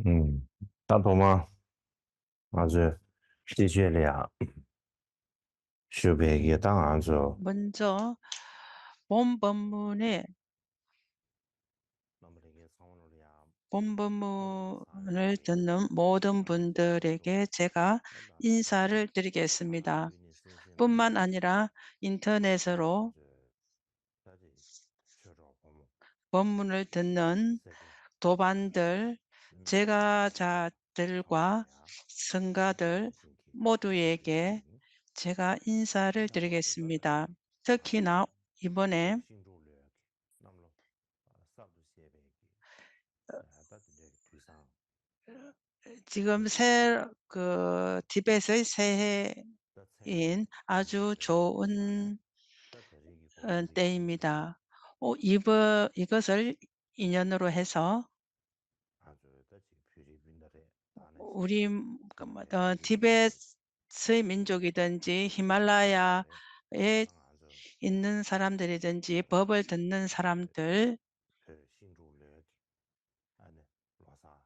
嗯，大头吗？아주 시주엘이야. 슈베기에 땅 안서 먼저 본 법문의 남에게 상원을야 본 모든 법문을 사람들이 듣는 모든 시도 분들에게 제가 나다 인사를 다 드리겠습니다. 유니 뿐만 신신라고 아니라 인터넷으로 아주 다지 저러 보면 법문을 듣는 세계 도반들, 제가자들과 상원을야 성가들 신신기 모두에게 세계지 제가 인사를 나와도 다다 드리겠습니다. 특히나 아주 그 이번에 신조력이 남로 사도 세배기 다들 뒤상 지금 티벳의 더 세계 새해인 아주 균들이 샤네 좋은 더 더리기 고민들이 계시네 때입니다. 이것을 인연으로 해서 아주 더 필리핀들의 다네시 우리 균들이 티벳의 민족이든지 히말라야에 시주들의 땅 아주 있는 사람들이든지 법을 듣는 사람들, 그 신조력이 안에 와사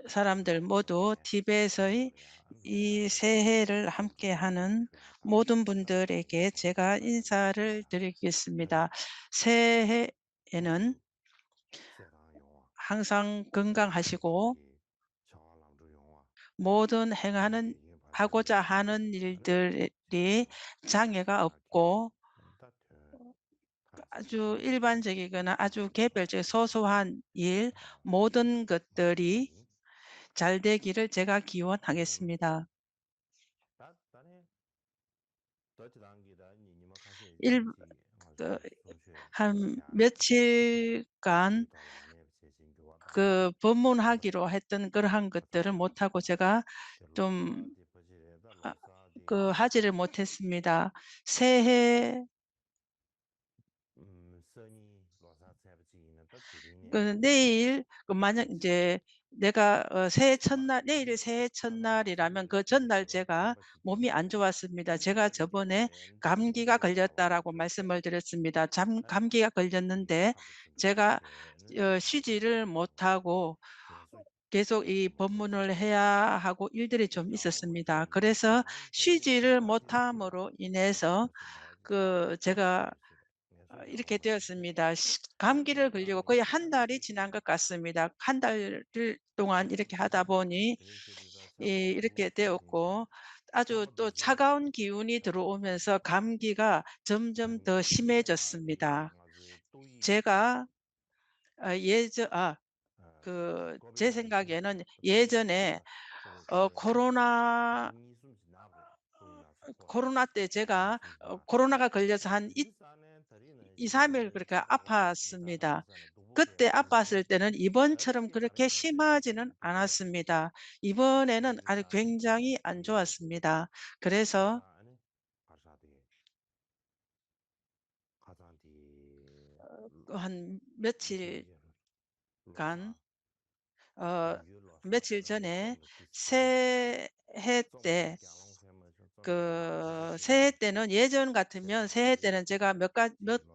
사람들 모두 네 티벳의 상원을야 이 미사일 새해를 세계의 함께하는 퓨아당 모든 다들 분들에게 제가 인사를 상원을야 안에 드리겠습니다. 새해에는 아주 세상 영화 항상 건강하시고 균들이 저랑도 영화 모든 행하는 균들이 하고자 바지리 하는 나를 일들이 제가 장애가 생각해 없고 다들 아주 다시기 일반적이거나 아주 개별적 와서 소소한 일 모든 것들이 마음들이 잘 되기를 제가 음 기원하겠습니다. 다네 더치 단기다 니니마 가시 일, 지지 그, 아주 손쉬 한 샤네 며칠간 유달라네 제신 교와당 법문하기로 했던 그러한 것들을 와사디 못하고 제가 좀 로사디 버지레다 로사디 하지를 못했습니다. 새해 선이 로사 세브지는 더 지리네 내일 만약 지지 이제 내가 새해 첫날 와지 내일이 새해 다다마 첫날이라면 세계 그 전날 균도 제가 셈바시지 몸이 안 좋았습니다. 제가 균들이 저번에 렌더 감기가 지리에 걸렸다라고 다와주 말씀을 드렸습니다. 아니 감기가 니니마 걸렸는데 가르친다 제가 쉐는 아주 쉬지를 못하고 계속 계속 이 법문을 샤무르지 해야 하고 일들이 좀 다음은 있었습니다. 그래서 쉐니까 더디 쉬지를 바시시라 못함으로 인해서 바신다지 제가 쉐시래 예수야 이렇게 와바시시 되었습니다. 감기를 걸리고 거의 한 달이 지난 것 같습니다. 한 달 동안 이렇게 하다 보니 그리시리다 샤도 이렇게 샤무 샤딘시 되었고 아주 또 샤바디제 차가운 기운이 들어오면서 감기가 점점 더 심해졌습니다. 아주 또이 제가 예전 제 고비라지 생각에는 싱시라 또이 예전에 또이나 그 코로나 싱이 숨지 나고 또이나 사고 코로나 때 싱이 제가 숨지 나 코로나가 걸려서 한 미사네 다리는 2, 3일 신도래 그렇게 샤라고 미사다 아팠습니다. 미사네 그때 두부게 아팠을 굴레 때는 이번처럼 다들이 그렇게 다리는 제 심하지는 굴레 않았습니다. 이번에는 아주 미사 굉장히 안 그 좋았습니다. 그래서 미사 안에 가사디 가사디 한 며칠간 제제 로사 어, 유 며칠 로사들 전에 로사들 디스코디 새해 좀더 때 갸롱 페머서 좀더 새해 제제디 때는 예전 같으면 새해 세바시디 때는 제가 지 몇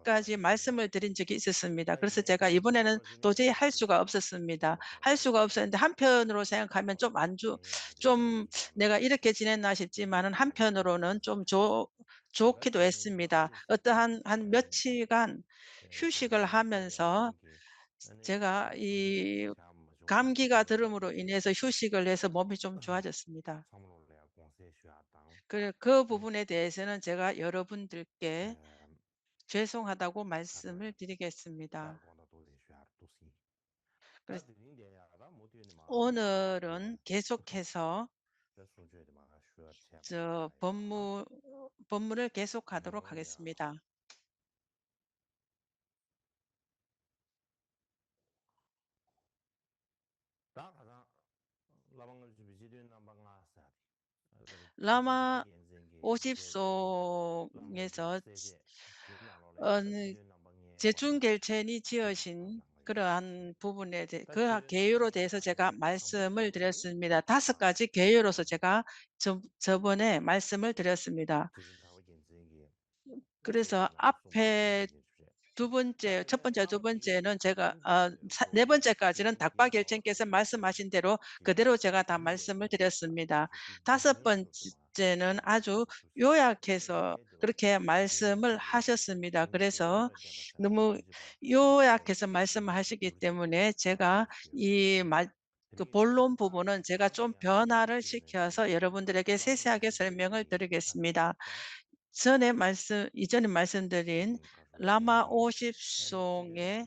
가지 로사디 제제 말씀을 드린 적이 있었습니다. 그래서 아이네 제가 이번에는 샤바지네 도저히 할 수가 샤바시시 없었습니다. 할 수가 로사디 없었는데 한편으로 생각하면 좀 네 좀 아주 샤네 내가 이렇게 지냈나 싶지만은 한편으로는 좀 좋기도 가시니까 했습니다. 아시시 어떠한 한 며칠간 휴식을 제제 하면서 싱기 아니 제가 숨이 이 샤마 좀 감기가 들음으로 샤바다디 인해서 휴식을 해서 몸이 좀 좋아졌습니다. 사물올레야 공세슈아당 그 아니 부분에 대해서는 제가 여러분들께 에 죄송하다고 다들 말씀을 드리겠습니다. 다르고나 도시슈아 도시 그래서 다들 인디아야다 못되니 마샤디 오늘은 계속해서 저수주에 마슈아 저 챔바야마 법문을 계속하도록 니오야 하겠습니다. 다가다 라방을 주비지르 남방아사디 아들 라마 다디 엔쟁게 제제 50송에서 라몽주 세제 지나로래 더지르 남방에 와사 제중결첸이 지으신 제바당가야시 그러한 부분에 대해 그 다치 계율에 대해서 제가 다네 말씀을 상무수야디 드렸습니다. 다섯 아 가지 계율로서 제가 저번에 말씀을 드렸습니다. 지진타고 겐쟁게 그래서 제제나 앞에 솜바오지 주제 첫 번째, 두 번째는 제가 네 네 번째까지는 닥박일천께서 말씀하신 대로 그대로 제가 다 말씀을 드렸습니다. 다섯 번째는 아주 요약해서 그렇게 말씀을 하셨습니다. 그래서 너무 요약해서 말씀하시기 때문에 제가 이 말 그 본론 부분은 제가 좀 변화를 시켜서 여러분들에게 세세하게 설명을 드리겠습니다. 이전에 말씀드린 라마 50 송의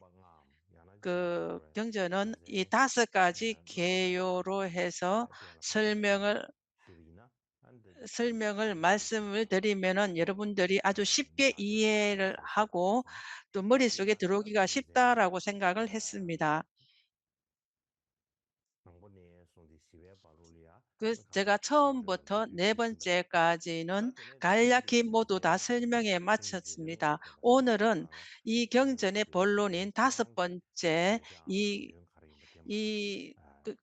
그 경전은 이 다섯 가지 계요로 해서 설명을 말씀을 드리면은 여러분들이 아주 쉽게 이해를 하고 또 머릿속에 들어오기가 쉽다라고 생각을 했습니다. 제가 처음부터 네 번째까지는 간략히 모두 다 설명에 마쳤습니다. 오늘은 이 경전의 본론인 다섯 번째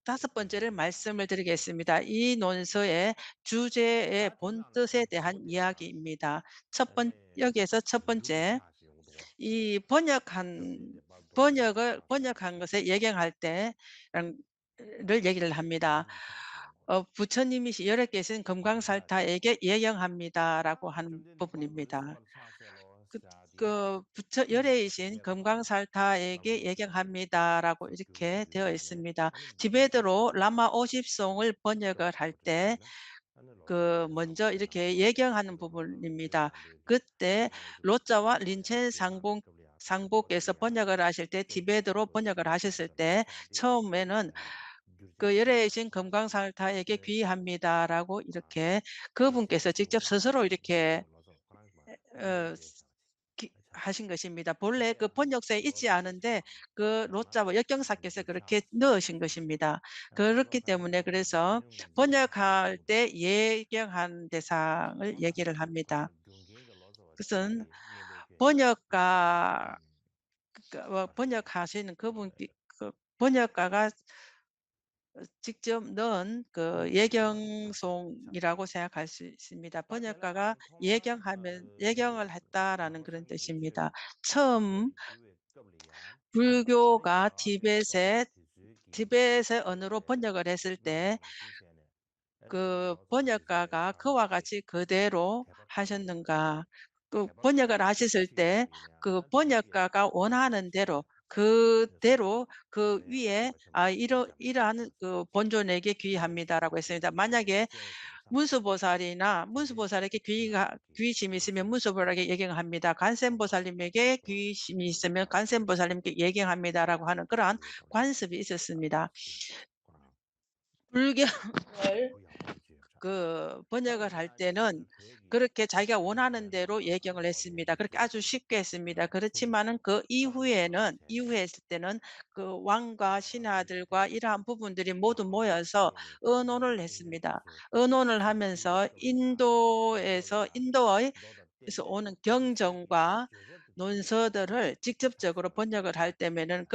다섯 번째를 말씀을 드리겠습니다. 이 논서의 주제의 본뜻에 대한 이야기입니다. 여기에서 첫 번째, 이 번역한 것에 예경할 때 를 얘기를 합니다. 부처님이 여러 계신 금강살타에게 예경합니다라고 하는 부분입니다. 그 열애이신 금강살타에게 예경합니다라고 이렇게 되어 있습니다. 티베트로 라마 50송을 번역을 할 때 먼저 이렇게 예경하는 부분입니다. 그때 로자와 린첸 상복에서 번역을 하실 때 티베트로 번역을 하셨을 때 처음에는 열애이신 금강살타에게 귀의합니다라고 이렇게 그분께서 직접 스스로 이렇게 어 하신 것입니다. 본래 그 번역서에 있지 않은데 그 로자와 역경사께서 그렇게 넣으신 것입니다. 그렇기 때문에 그래서 번역할 때 예경한 대상을 얘기를 합니다. 그것은 번역가 번역하시는 그 번역가가 직접 넣은 그 예경송이라고 생각할 수 있습니다. 번역가가 예경을 했다라는 그런 뜻입니다. 처음 불교가 티벳의 언어로 번역을 했을 때 그 번역가가 그와 같이 그대로 하셨는가? 그 번역을 하셨을 때 그 번역가가 원하는 대로 그대로 그 위에 이러한 그 본尊에게 귀의합니다라고 했습니다. 만약에 문수보살에게 귀의심이 있으면 문수보살에게 예경합니다. 관세음보살님에게 귀의심이 있으면 관세음보살님께 예경합니다라고 하는 그러한 관습이 있었습니다. 불교를 번역을 할 때는 그렇게 자기가 원하는 대로 예경을 했습니다. 그렇게 아주 쉽게 했습니다. 그렇지만은 이후에 했을 때는 그 왕과 신하들과 이러한 부분들이 모두 모여서 의논을 했습니다. 의논을 하면서 인도의 에서 오는 경전과 논서들을 직접적으로 번역을 할 때면은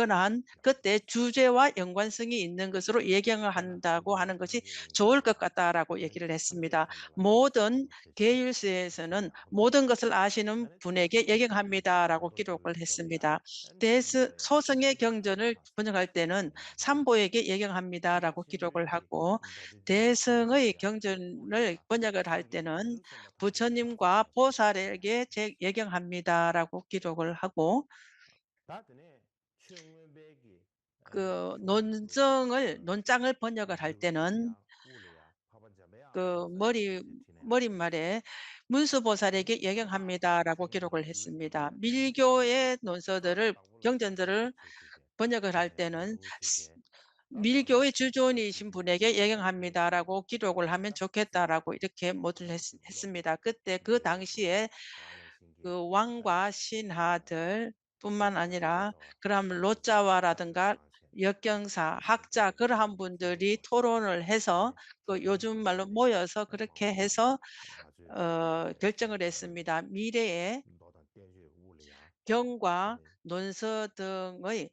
그때 주제와 연관성이 있는 것으로 예경을 한다고 하는 것이 좋을 것 같다라고 얘기를 했습니다. 모든 계율서에서는 모든 것을 아시는 분에게 예경합니다라고 기록을 했습니다. 소승의 경전을 번역할 때는 삼보에게 예경합니다라고 기록을 하고 대승의 경전을 번역을 할 때는 부처님과 보살에게 예경합니다라고 기록을 하고 논장을 번역을 할 때는 그 머릿말에 문수보살에게 예경합니다라고 기록을 했습니다. 밀교의 경전들을 번역을 할 때는 밀교의 주존이신 분에게 예경합니다라고 기록을 하면 좋겠다라고 이렇게 모두를 했습니다. 그때 그 당시에 그 왕과 신하들 뿐만 아니라 그럼 로자와라든가 역경사, 학자 그러한 분들이 토론을 해서 요즘 말로 모여서 그렇게 해서 결정을 했습니다. 미래에 경과 논서 등의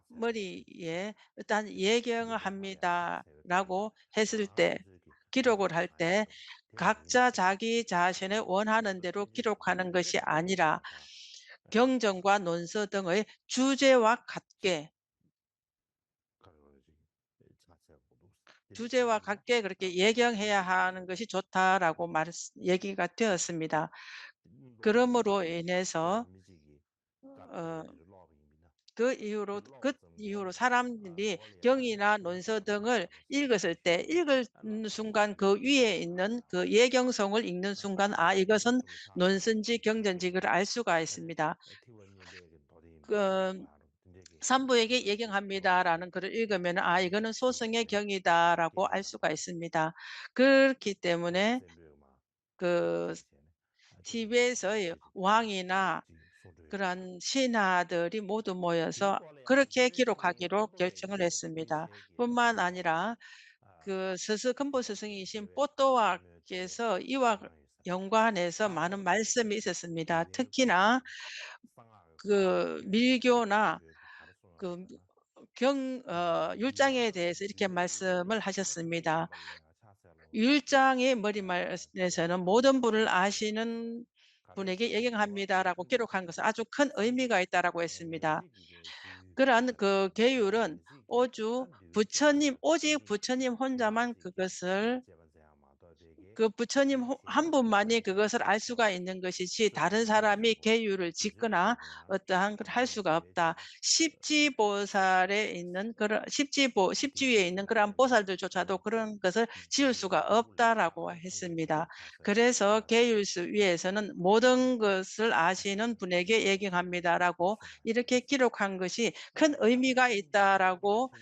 머리에 일단 예경을 합니다라고 했을 때 기록을 할 때 각자 자기 자신의 원하는 대로 기록하는 것이 아니라 경전과 논서 등의 주제와 같게 그렇게 예경해야 하는 것이 좋다라고 얘기가 되었습니다. 그러므로 인해서 어 그 이후로 사람들이 경이나 논서 등을 읽었을 때 읽는 순간 그 위에 있는 그 예경성을 읽는 순간 '아 이것은 논서인지 경전인지 그걸 알 수가 있습니다.' 그 "산부에게 예경합니다."라는 글을 읽으면은 '아 이거는 소승의 경이다.'라고 알 수가 있습니다. 그렇기 때문에 그 티베트의 왕이나 그러한 신하들이 모두 모여서 그렇게 기록하기로 결정을 했습니다. 뿐만 아니라 그 금보 스승이신 포토와께서 이와 연관해서 많은 말씀이 있었습니다. 특히나 밀교나 그 율장에 대해서 이렇게 말씀을 하셨습니다. "율장의 머리말에서는 모든 분을 아시는 분에게 예경합니다."라고 기록한 것은 아주 큰 의미가 있다라고 했습니다. 그러한 그 계율은 오직 부처님 혼자만 그것을 그 부처님 한 분만이 그것을 알 수가 있는 것이지 다른 사람이 계율을 짓거나 어떠한 걸 할 수가 없다. 십지위에 있는 그러한 보살들조차도 그런 것을 지을 수가 없다라고 했습니다. 그래서 계율수 위에서는 "모든 것을 아시는 분에게 예경합니다."라고 이렇게 기록한 것이 큰 의미가 있다라고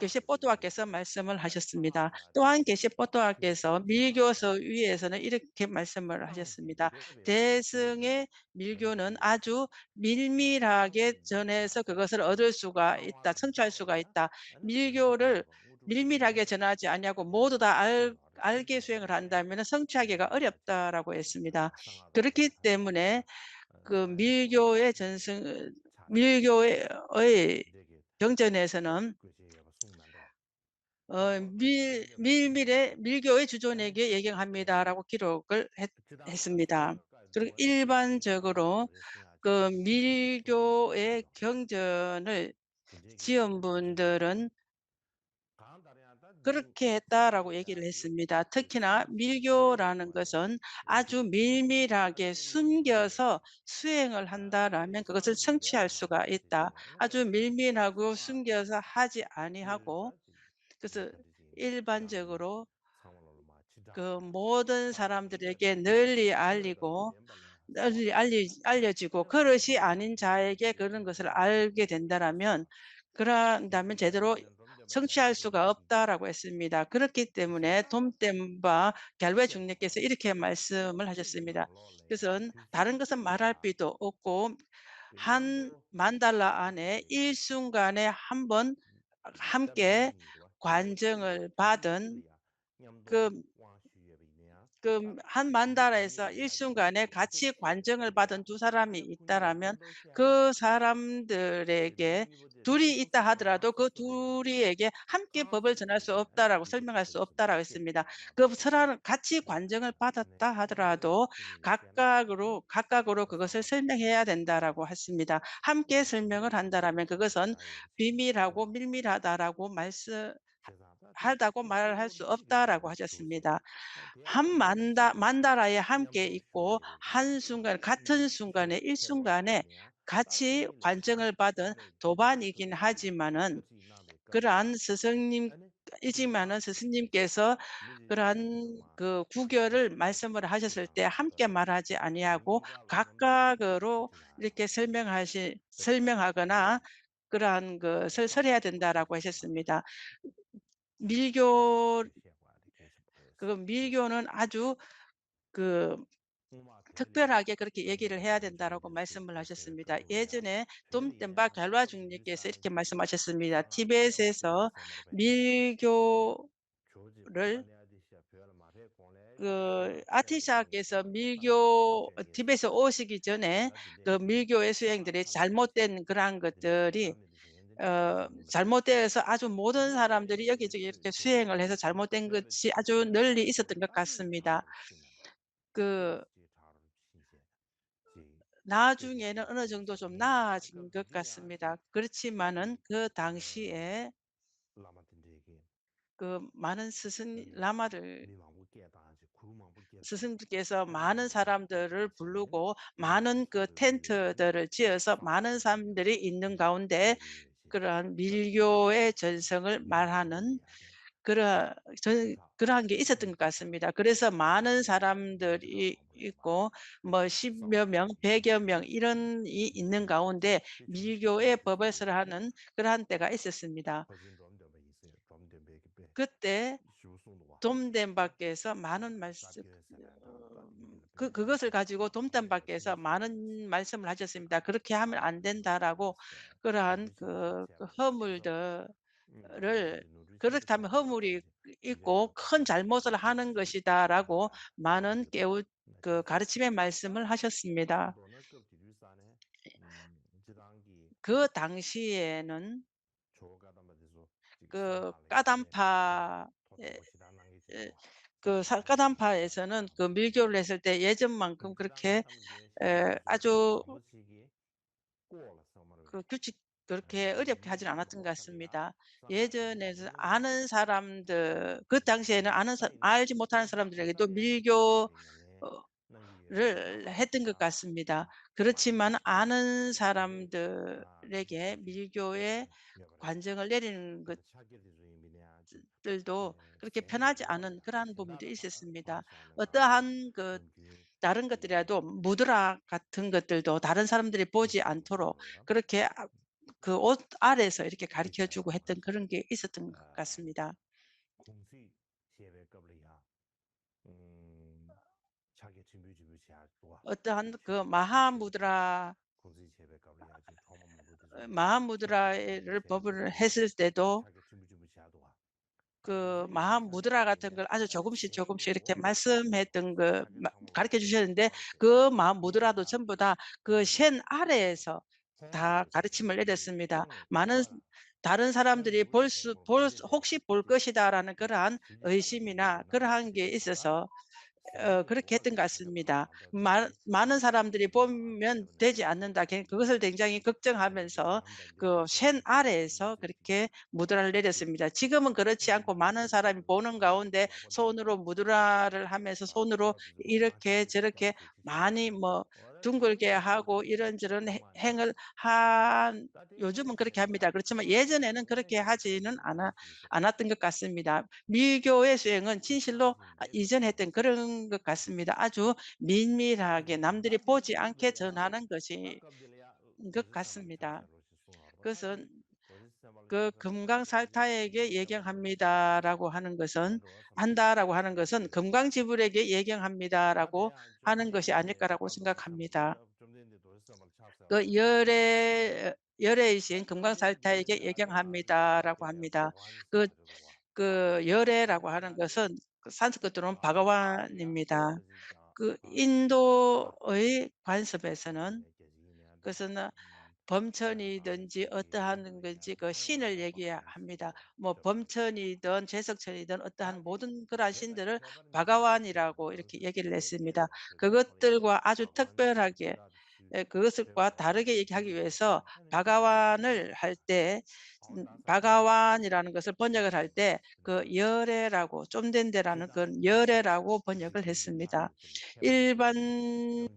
게시포트와께서 말씀을 하셨습니다. 또한 게시포트와께서 밀교서 위에서는 이렇게 말씀을 하셨습니다. "대승의 밀교는 아주 밀밀하게 전해서 그것을 얻을 수가 있다. 성취할 수가 있다. 밀교를 밀밀하게 전하지 아니하고 모두 다 알게 수행을 한다면은 성취하기가 어렵다."라고 했습니다. 그렇기 때문에 그 밀교의 경전에서는 밀 밀밀의 "밀교의 주존에게 예경합니다."라고 기록을 했습니다. 그리고 일반적으로 그 밀교의 경전을 지은 분들은 그렇게 했다라고 얘기를 했습니다. 특히나 밀교라는 것은 아주 밀밀하게 숨겨서 수행을 한다라면 그것을 성취할 수가 있다. 아주 밀밀하고 숨겨서 하지 아니하고 그래서 일반적으로 그 모든 사람들에게 널리 알려지고 그릇이 아닌 자에게 그런 것을 알게 된다라면 그런다면 제대로 성취할 수가 없다라고 했습니다. 그렇기 때문에 돔댐바 갤베 중래께서 이렇게 말씀을 하셨습니다. 그것은 다른 것은 말할 필요도 없고 한 만달라 안에 일순간에 한 번 함께 관정을 받은 그 한 만다라에서 일순간에 같이 관정을 받은 두 사람이 있다라면 그 사람들에게 둘이 있다 하더라도 그 둘이에게 함께 법을 전할 수 없다라고 설명할 수 없다라고 했습니다. 그 사람 같이 관정을 받았다 하더라도 각각으로 그것을 설명해야 된다라고 했습니다. 함께 설명을 한다라면 그것은 비밀하고 밀밀하다라고 하다고 말할 수 없다라고 하셨습니다. 만다라에 함께 있고 같은 순간에 일순간에 같이 관정을 받은 도반이긴 하지만은 그러한 스승님께서 그러한 그 구결을 말씀을 하셨을 때 함께 말하지 아니하고 각각으로 이렇게 설명하거나 그러한 것을 설해야 된다라고 하셨습니다. 밀교 밀교는 아주 그 특별하게 그렇게 얘기를 해야 된다라고 말씀을 하셨습니다. 예전에 돔텐바 갤와 중님께서 이렇게 말씀하셨습니다. 티베트에서 밀교를 아티샤께서 티베트에 오시기 전에 그 밀교의 수행들이 잘못된 그러한 것들이 잘못되어서 아주 모든 사람들이 여기저기 이렇게 수행을 해서 잘못된 것이 아주 널리 있었던 것 같습니다. 그 나중에는 어느 정도 좀 나아진 것 같습니다. 그렇지만은 그 당시에 그 많은 스승 라마를 스승들께서 많은 사람들을 부르고 많은 그 텐트들을 지어서 많은 사람들이 있는 가운데 그러한 밀교의 전성을 말하는 그러 그러한 게 있었던 것 같습니다. 그래서 많은 사람들이 있고 뭐 10여 명, 100여 명 이런 이 있는 가운데 밀교의 법을 하는 그러한 때가 있었습니다. 그때 dom된 밖에서 많은 말씀 그것을 가지고 dom단 밖에서 많은 말씀을 하셨습니다. "그렇게 하면 안 된다."라고 그러한 그 허물들을 "그렇다면 허물이 있고 큰 잘못을 하는 것이다."라고 많은 가르침의 말씀을 하셨습니다. 그 당시에는 그 까담파 에 까담파에서는 그 밀교를 했을 때 예전만큼 그렇게 아주 그 규칙 그렇게 어렵게 하진 않았던 것 같습니다. 예전에는 아는 사람들 그 당시에는 알지 못하는 사람들에게도 밀교 를 했던 것 같습니다. 그렇지만 아는 사람들에게 밀교의 관정을 내리는 것들도 그렇게 편하지 않은 그러한 부분도 있었습니다. 어떠한 다른 것들이라도 무드라 같은 것들도 다른 사람들이 보지 않도록 그렇게 그 옷 아래에서 이렇게 가르쳐 주고 했던 그런 게 있었던 것 같습니다. 어떠한 그 마하무드라의 법을 했을 때도 그 마하무드라 같은 걸 아주 조금씩 조금씩 이렇게 말씀했던 가르쳐 주셨는데 그 마하무드라도 전부 다 그 쉔 아래에서 다 가르침을 내렸습니다. 많은 다른 사람들이 혹시 볼 것이다라는 그러한 의심이나 그러한 게 있어서 그렇게 했던 것 같습니다. 많은 사람들이 보면 되지 않는다. 그것을 굉장히 걱정하면서 그 쉔 아래에서 그렇게 무드라를 내렸습니다. 지금은 그렇지 않고 많은 사람이 보는 가운데 손으로 무드라를 하면서 손으로 이렇게 저렇게 많이 뭐 둥글게 하고 이런저런 행을 한 요즘은 그렇게 합니다. 그렇지만 예전에는 그렇게 하지는 않았던 것 같습니다. 미교의 수행은 진실로 이전했던 그런 것 같습니다. 아주 민밀하게 남들이 보지 않게 전하는 것인 것 같습니다. 그것은 그 금강살타에게 예경합니다라고 하는 것은 한다라고 하는 것은 금강지불에게 예경합니다라고 하는 것이 아닐까라고 생각합니다. 그 열애이신 금강살타에게 예경합니다라고 합니다. 그 열애라고 하는 것은 그 산스크리트로는 바가완입니다. 그 인도의 관습에서는 그것은 범천이든지 어떠한 건지 그 신을 얘기합니다. 뭐 범천이든 제석천이든 어떠한 모든 그러한 신들을 바가완이라고 이렇게 얘기를 했습니다. 그것들과 아주 특별하게 그것과 다르게 얘기하기 위해서 바가완을 할 때 바가완이라는 것을 번역을 할 때 그 열애라고 좀된 데라는 그 열애라고 번역을 했습니다. 일반의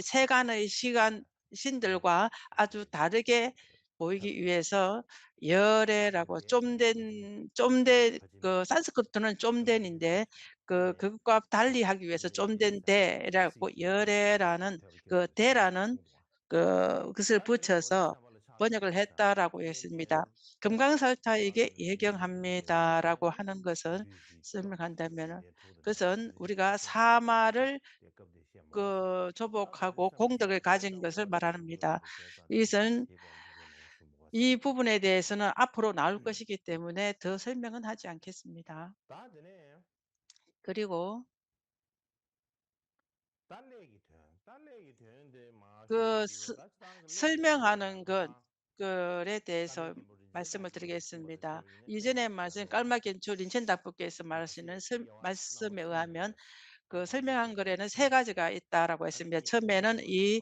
세간의 시간 신들과 아주 다르게 보이기 위해서 열애라고 좀된 그 산스크리트는 좀된인데 그것과 달리 하기 위해서 좀된 대라고 열애라는 그 대라는 그것을 붙여서 번역을 했다라고 했습니다. "금강살타에게 예경합니다."라고 하는 것은 설명한다면은 그것은 우리가 사마를 조복하고 공덕을 가진 것을 말합니다. 이것은 이 부분에 대해서는 앞으로 나올 것이기 때문에 더 설명은 하지 않겠습니다. 그리고 그 설명하는 것에 대해서 말씀을 드리겠습니다. 이전에 말씀 깔막연초 린첸다프께서 말하시는 말씀에 의하면 그 설명한 글에는 세 가지가 있다라고 했습니다. 처음에는 이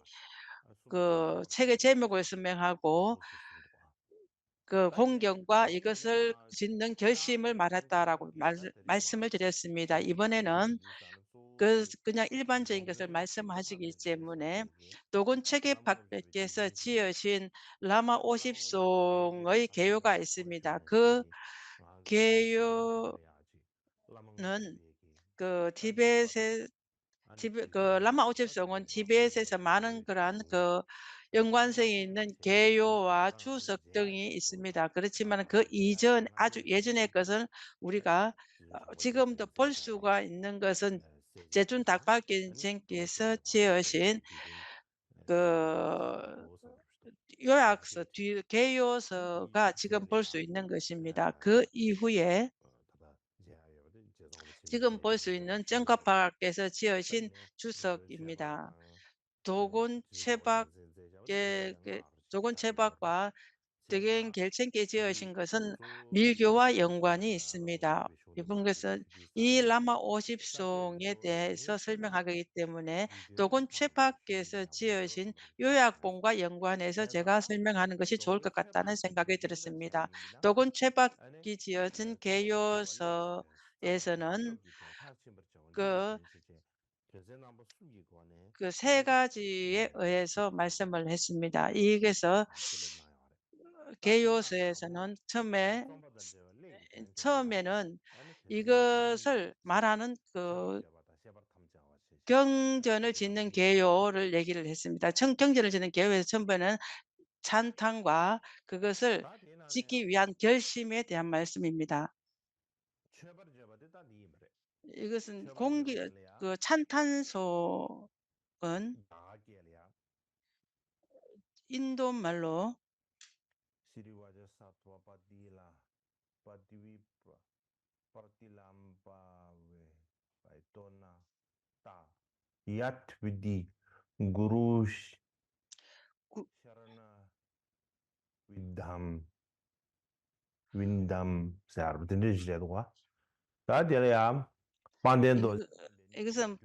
책의 제목을 설명하고 그 공경과 이것을 짓는 결심을 말했다라고 말씀을 드렸습니다. 이번에는 그냥 일반적인 것을 말씀하시기 때문에 도군 체계박께서 지으신 라마 50송의 개요가 있습니다. 그 개요는 그 라마 오집성은 티베트에서 많은 그러한 연관성이 있는 개요와 주석 등이 있습니다. 그렇지만 그 이전 아주 예전의 것은 우리가 지금도 볼 수가 있는 것은 제준 닥박견생께서 지으신 그 요약서 개요서가 지금 볼 수 있는 것입니다. 그 이후에 지금 볼 수 있는 정가파께서 지으신 주석입니다. 도곤 채박계 도곤 채박과 덕행 결천께 지으신 것은 밀교와 연관이 있습니다. 이번 것은 이 라마 50송에 대해서 설명하기 때문에 도곤 채박께서 지으신 요약본과 연관해서 제가 설명하는 것이 좋을 것 같다는 생각이 들었습니다. 도곤 채박이 지어진 개요서에서는 그 그 세 가지에 의해서 말씀을 했습니다. 이게서 개요서에서는 처음에는 이것을 말하는 경전을 짓는 개요를 얘기를 했습니다. 경전을 짓는 개요에서 처음에는 찬탄과 그것을 짓기 위한 결심에 대한 말씀입니다. 이것은 찬탄소는 인도 말로 Yat Vidhi Guru 구- Vidham Vindam Sar Dindijiledwa. Tadiayam Pandendo 이거- 이것은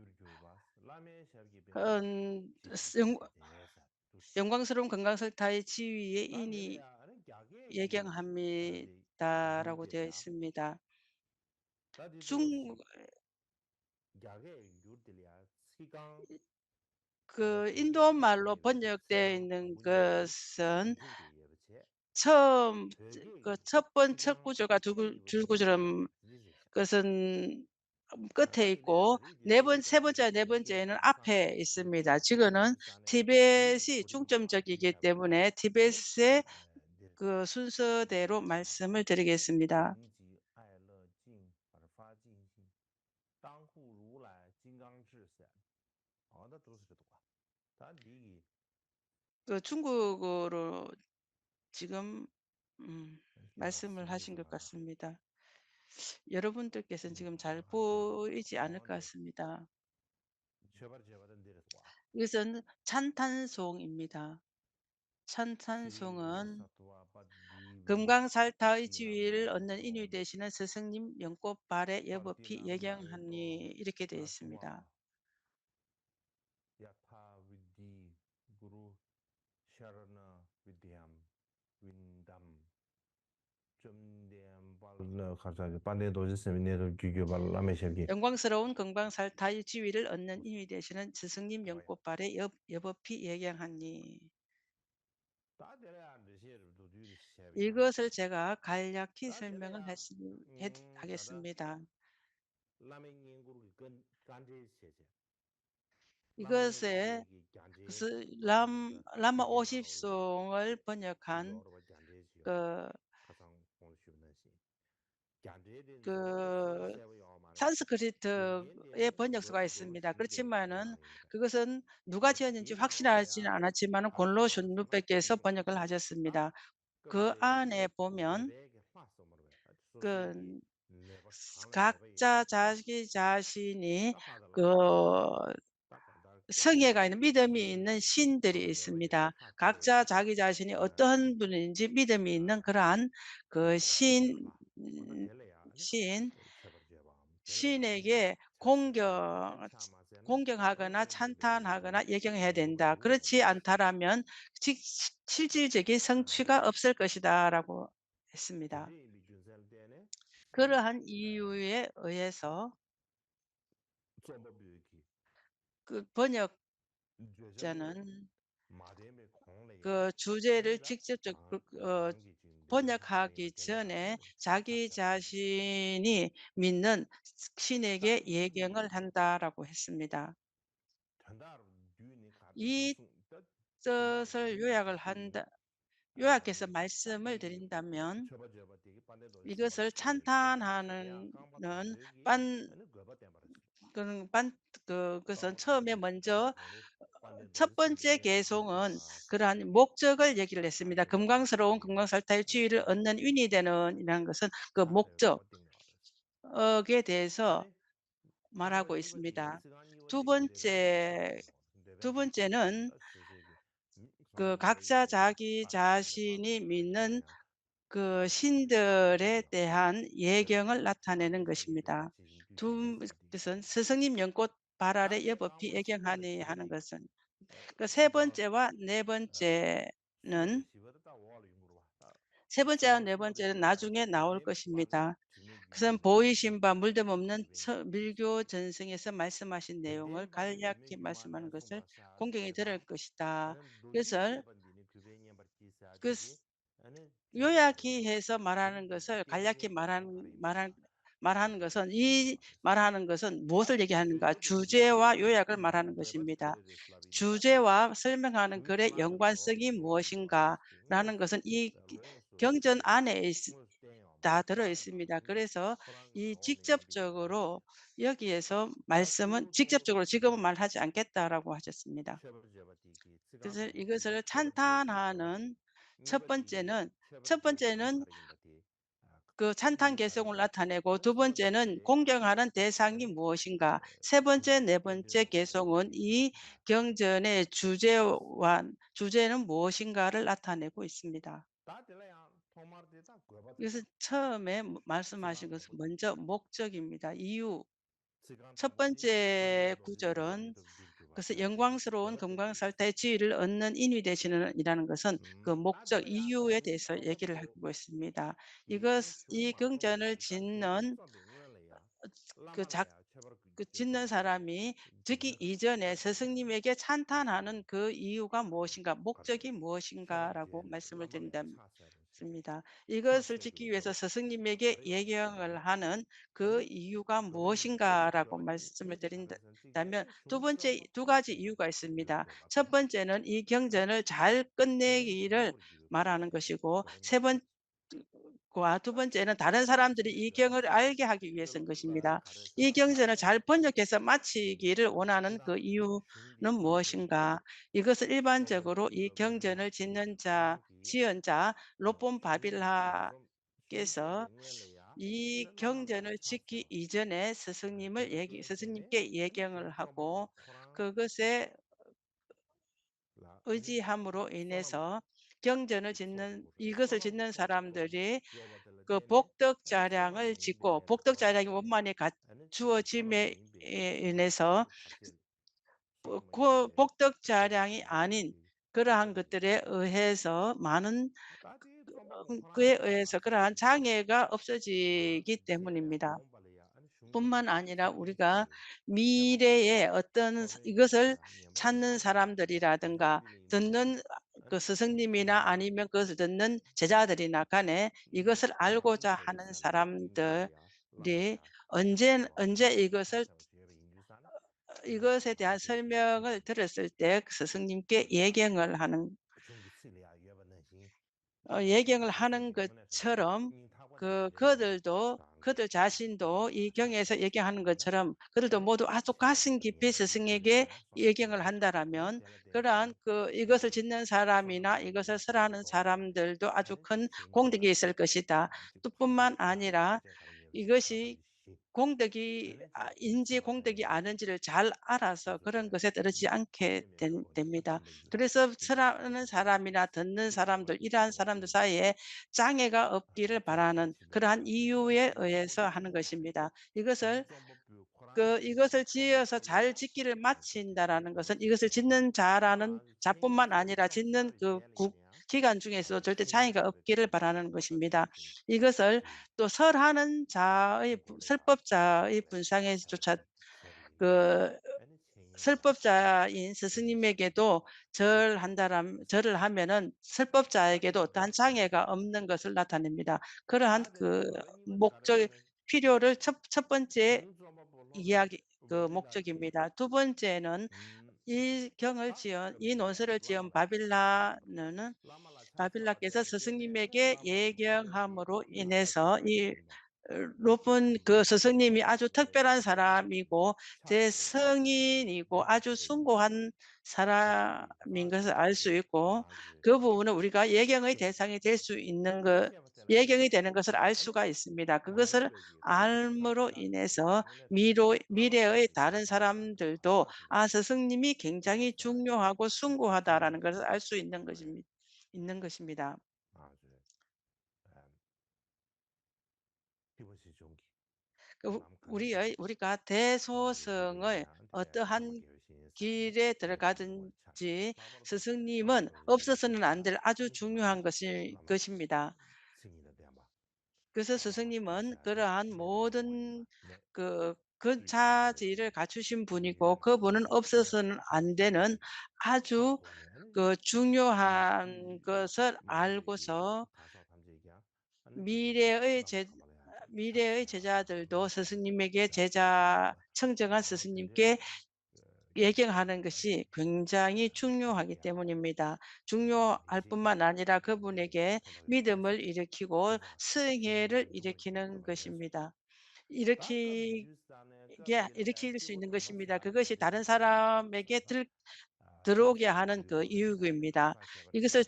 Lame Shargibin 음, 영, Chipinjesa. 영광스러운 건강설타의 지위에 인이 Tadiaya Gage 예경합니다라고 되어 Yurdilia 있습니다. 중, Tadidosi Gage Yurdilia Sigang 인도 Paratini 말로 Yevche 번역되어 Seba 있는 Pabunyevi 것은 Jingde Yevche 처음 Pege 첫 Sigang 구조가 Paratini 줄구처럼 Yevche 것은 끝에 있고 Tadiaya Rigi 세 Dagi 번째, 네 Pege 번째는 Basan 앞에 있습니다. Pege 지금은 Basane Yeri 티벳이 Kudima 중점적이기 Dishabdi 때문에 티벳의 Dir 그 순서대로 말씀을 드리겠습니다. 人即爱乐净而发尽心，当户如来金刚智显。那都是这个。他离 중국어로 지금 말씀을 하신 것 要死一个嘛， 같습니다. 여러분들께서는 지금 잘 보이지 않을 것 我还是哦对， 같습니다. 제발 이것은 찬탄송입니다. 시리와자 찬탄송은 사토와 바디위 금강살타의 지위를 얻는 인이 바디람바웨 되시는 스승님 연꽃 발에 여법히 예경하니 바디람바웨도 이렇게 되어 있습니다. 사토와 야타 위디 구루 샤르나 위디함 윈담 점댐 발나 가자 반대 도지스미 네도 규규 발라메셔기 영광스러운 금강살타의 지위를 얻는 인이 되시는 스승님 연꽃 발에 여법히 예경하니 다들 안 드시를 도주를 셔비야 이것을 제가 간략히 설명을 다들야 자다 하겠습니다. 라멘 구루 건 간제 셔제 라멘 구루 이것에 얘기 간제 바르다 라마 시게바로레 50송을 번역한 기교로 간제지요 그, 가상 공시는시 간제된 저 그 시세요 말에 산스크리트의 겐겐데 번역서가 여러 있습니다. 시게 게 그렇지만은 말입니다. 그것은 누가 지었는지 확실하지는 디나오데야 않았지만은 곤로 아르시바 슌누페께서 세바디 번역을 하셨습니다. 다 그 근데 안에 보면 레베게 화소머베 소시기 그 네버 칸레 네버 각자 예베 자기 자신이 그 따파달라 성애가 있는 믿음이 있는 신들이 있습니다. 각자 자기 자신이 어떤 분인지 믿음이 있는 그러한 그 음 신 신에게 공경하거나 찬탄하거나 예경해야 된다. 그렇지 않다라면 직 실질적인 성취가 없을 것이다라고 했습니다. 그러한 이유에 의해서 그 번역자는 그 주제를 직접적 번역하기 전에 자기 자신이 믿는 신에게 예경을 한다라고 했습니다. 이 뜻을 요약해서 말씀을 드린다면 이것을 찬탄하는 빤 그런 빤 그것은 처음에 먼저 첫 번째 개송은 그러한 목적을 얘기를 했습니다. 금강살타의 지위를 얻는 윈이 되는 이라는 것은 그 목적에 대해서 말하고 있습니다. 두 번째 두 번째는 그 각자 자기 자신이 믿는 그 신들에 대한 예경을 나타내는 것입니다. 그것은 스승님 연꽃 발아래 여법히 예경하니 하는 것은 그 세 번째와 네 번째는 나중에 나올 것입니다. 그것은 보이신 바 물됨 없는 밀교 전승에서 말씀하신 내용을 간략히 말씀하는 것을 공경이 들을 것이다. 그래서 그 요약히 해서 말하는 것을 간략히 말하는 것은 무엇을 얘기하는가? 주제와 요약을 말하는 것입니다. 주제와 설명하는 글의 연관성이 무엇인가라는 것은 이 경전 안에 다 들어 있습니다. 그래서 이 직접적으로 여기에서 말씀은 직접적으로 지금은 말하지 않겠다라고 하셨습니다. 그래서 이것을 찬탄하는 첫 번째는 첫 번째는 그 찬탄 개성을 나타내고 두 번째는 공경하는 대상이 무엇인가, 세 번째, 네 번째 개성은 이 경전의 주제는 무엇인가를 나타내고 있습니다. 그래서 처음에 말씀하신 것은 먼저 목적입니다. 이유. 첫 번째 구절은 그래서 영광스러운 금강살타의 지위를 얻는 인이 되시는 이라는 것은 그 목적, 이유에 대해서 얘기를 하고 있습니다. 이 경전을 짓는 그 작, 그 짓는 사람이 듣기 이전에 스승님에게 찬탄하는 그 이유가 무엇인가, 목적이 무엇인가라고 말씀을 드린답니다. 이것을 짓기 위해서 스승님에게 예경을 하는 그 이유가 무엇인가라고 말씀을 드린다면 두 가지 이유가 있습니다. 첫 번째는 이 경전을 잘 끝내기를 말하는 것이고 두 번째는 다른 사람들이 이 경을 알게 하기 위해서인 것입니다. 이 경전을 잘 번역해서 마치기를 원하는 그 이유는 무엇인가? 이것을 일반적으로 이 경전을 지은 자 로폰 바빌라께서 이 경전을 짓기 이전에 스승님께 예경을 하고 그것에 의지함으로 인해서 이것을 짓는 사람들이 그 복덕자량을 짓고, 복덕자량이 원만히 갖추어짐에 인해서 그 복덕자량이 아닌 그러한 것들에 의해서 그에 의해서 그러한 장애가 없어지기 때문입니다. 뿐만 아니라 우리가 미래에 이것을 찾는 사람들이라든가 듣는 그 스승님이나 아니면 그것을 듣는 제자들이나 간에 이것을 알고자 하는 사람들이 언제 이것에 대한 설명을 들었을 때 그 스승님께 예경을 하는 것처럼 그들 자신도 이 경에서 예경하는 것처럼 그들도 모두 아주 가슴 깊이 스승에게 예경을 한다라면 그러한 이것을 짓는 사람이나 이것을 설하는 사람들도 아주 큰 공덕이 있을 것이다. 또 뿐만 아니라 이것이 공덕이 인지 공덕이 아닌지를 잘 알아서 그런 것에 떨어지지 않게 됩니다. 그래서 설하는 사람이나 듣는 사람들, 이러한 사람들 사이에 장애가 없기를 바라는 그러한 이유에 의해서 하는 것입니다. 이것을 지어서 잘 짓기를 마친다라는 것은 이것을 짓는 자라는 자뿐만 아니라 짓는 기간 중에서도 절대 장애가 없기를 바라는 것입니다. 이것을 또 설하는 자의 설법자의 분상에조차 그 설법자인 스승님에게도 절을 하면은 설법자에게도 어떠한 장애가 없는 것을 나타냅니다. 그러한 목적 필요를 첫 번째 이야기 목적입니다. 두 번째는 이 논설을 지은 바빌라께서 스승님에게 예경함으로 인해서 이 높은 스승님이 아주 특별한 사람이고 대성인이고 아주 숭고한 사람인 것을 알 수 있고 그 부분은 우리가 예경이 되는 것을 알 수가 있습니다. 그것을 알므로 인해서 미래의 다른 사람들도 스승님이 굉장히 중요하고 숭고하다라는 것을 알 수 있는 것입니다. 우리가 대소성을 어떠한 길에 들어가든지 스승님은 없어서는 안 될 아주 중요한 것입니다. 그래서 스승님은 그러한 모든 근차지를 갖추신 분이고 그분은 없어서는 안 되는 아주 중요한 것을 알고서 미래의 제 미래의 제자들도 스승님에게 청정한 스승님께 예경하는 것이 굉장히 중요하기 때문입니다. 중요할 뿐만 아니라 그분에게 믿음을 일으키고 승회를 일으키는 것입니다. 일으킬 수 있는 것입니다. 그것이 다른 사람에게 들어오게 하는 이유입니다. 이것을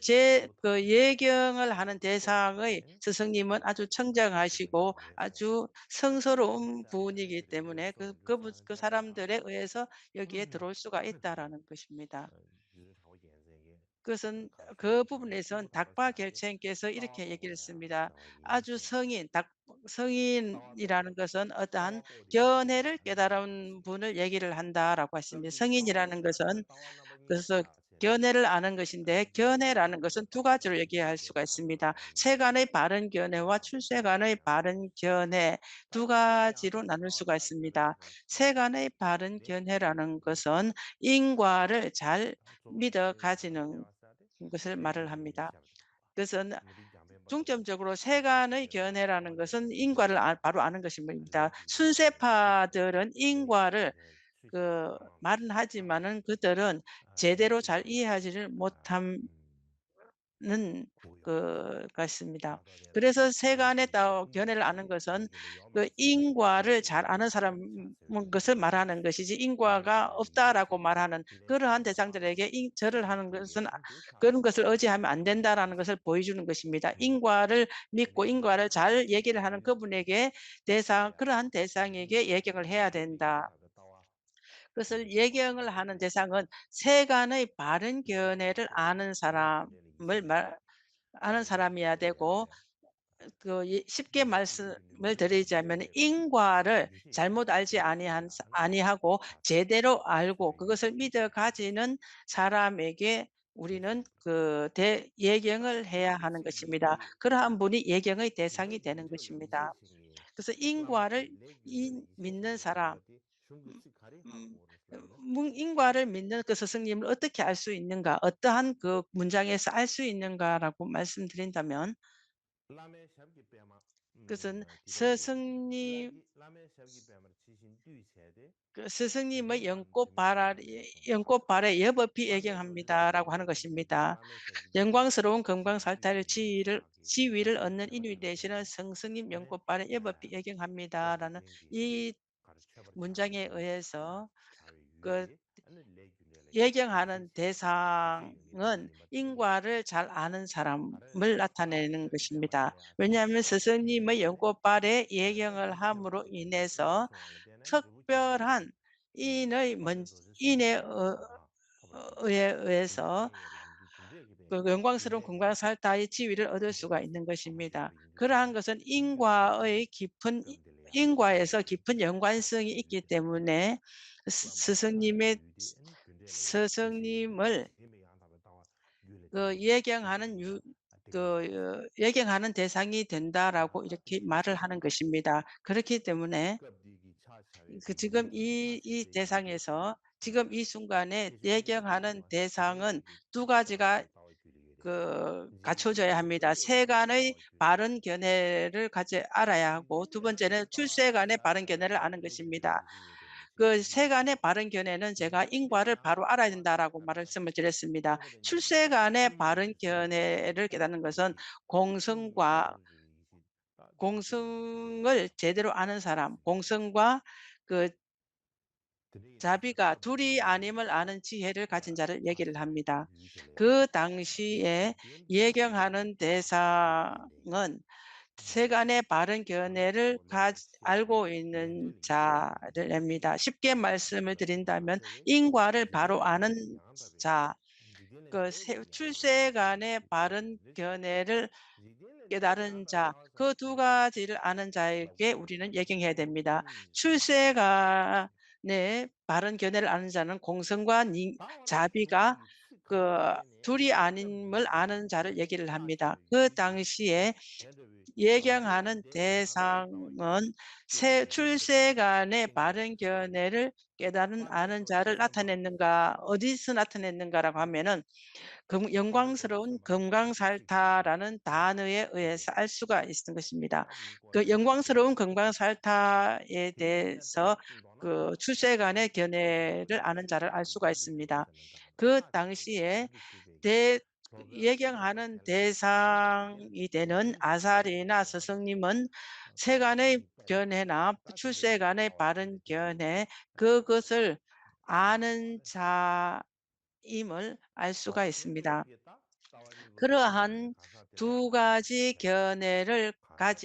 예경을 하는 대상의 스승님은 아주 청정하시고 아주 성스러운 분이기 때문에 그 사람들에 의해서 여기에 들어올 수가 있다라는 것입니다. 그것은 그 부분에선 닥바결체님께서 이렇게 얘기를 했습니다. 아주 성인이라는 것은 어떠한 견해를 깨달은 분을 얘기를 한다라고 했습니다. 성인이라는 것은 그래서 견해를 아는 것인데 견해라는 것은 두 가지로 얘기할 수가 있습니다. 세간의 바른 견해와 출세간의 바른 견해 두 가지로 나눌 수가 있습니다. 세간의 바른 견해라는 것은 인과를 잘 믿어 가지는 것을 말을 합니다. 그것은 중점적으로 세간의 견해라는 것은 인과를 바로 아는 것입니다. 순세파들은 인과를 말은 하지만은 그들은 제대로 잘 이해하지를 못함 는 같습니다. 그래서 세간의 견해를 아는 것은 인과를 잘 아는 사람 것을 말하는 것이지 인과가 없다라고 말하는 그러한 대상들에게 절을 하는 것은 그런 것을 의지하면 안 된다라는 것을 보여주는 것입니다. 인과를 믿고 인과를 잘 얘기를 하는 그러한 대상에게 예경을 해야 된다. 그것을 예경을 하는 대상은 세간의 바른 견해를 아는 사람이어야 되고 쉽게 말씀을 드리자면 인과를 잘못 알지 아니하고 제대로 알고 그것을 믿어 가지는 사람에게 우리는 예경을 해야 하는 것입니다. 그러한 분이 예경의 대상이 되는 것입니다. 그래서 인과를 믿는 사람 음 인과를 믿는 그 스승님을 어떻게 알 수 있는가? 어떠한 문장에서 알 수 있는가라고 말씀드린다면 그것은 스승님의 연꽃발에 여법히 애경합니다라고 하는 것입니다. 영광스러운 금광살탈 지위를 얻는 인위 되시는 성스님 연꽃발에 여법히 애경합니다라는 이 문장에 의해서 그 예경하는 대상은 인과를 잘 아는 사람을 나타내는 것입니다. 왜냐하면 스승님의 연꽃발에 예경을 함으로 인해서 특별한 인의 먼 인에 의해서 그 영광스러운 금강살타의 지위를 얻을 수가 있는 것입니다. 그러한 것은 인과에서 깊은 연관성이 있기 때문에 스승님의 스승님을 예경하는 예경하는 대상이 된다라고 이렇게 말을 하는 것입니다. 그렇기 때문에 지금 이 대상에서 지금 이 순간에 예경하는 대상은 두 가지가 갖춰져야 합니다. 세간의 바른 견해를 알아야 하고, 두 번째는 출세간의 바른 견해를 아는 것입니다. 그 세간의 바른 견해는 제가 인과를 바로 알아야 된다라고 말씀을 드렸습니다. 출세간의 바른 견해를 깨닫는 것은 공성과 공성을 제대로 아는 사람, 공성과 그 자비가 둘이 아님을 아는 지혜를 가진 자를 얘기를 합니다. 그 당시에 예경하는 대상은 세간의 바른 견해를 알고 있는 자를 냅니다. 쉽게 말씀을 드린다면 인과를 바로 아는 자, 출세간의 바른 견해를 깨달은 자, 그 두 가지를 아는 자에게 우리는 예경해야 됩니다. 출세간의 바른 견해를 아는 자는 공성과 자비가 둘이 아님을 아는 자를 얘기를 합니다. 그 당시에 예경하는 대상은 출세간의 바른 견해를 깨달은 아는 자를 나타냈는가, 어디서 나타냈는가라고 하면은 영광스러운 금강살타라는 단어에 의해서 알 수가 있는 것입니다. 그 영광스러운 금강살타에 대해서 출세간의 견해를 아는 자를 알 수가 있습니다. 그 당시에 대 예경하는 대상이 되는 아사리나 스승님은 세간의 견해나 출세간의 바른 견해, 그것을 아는 자임을 알 수가 있습니다. 그러한 두 가지 견해를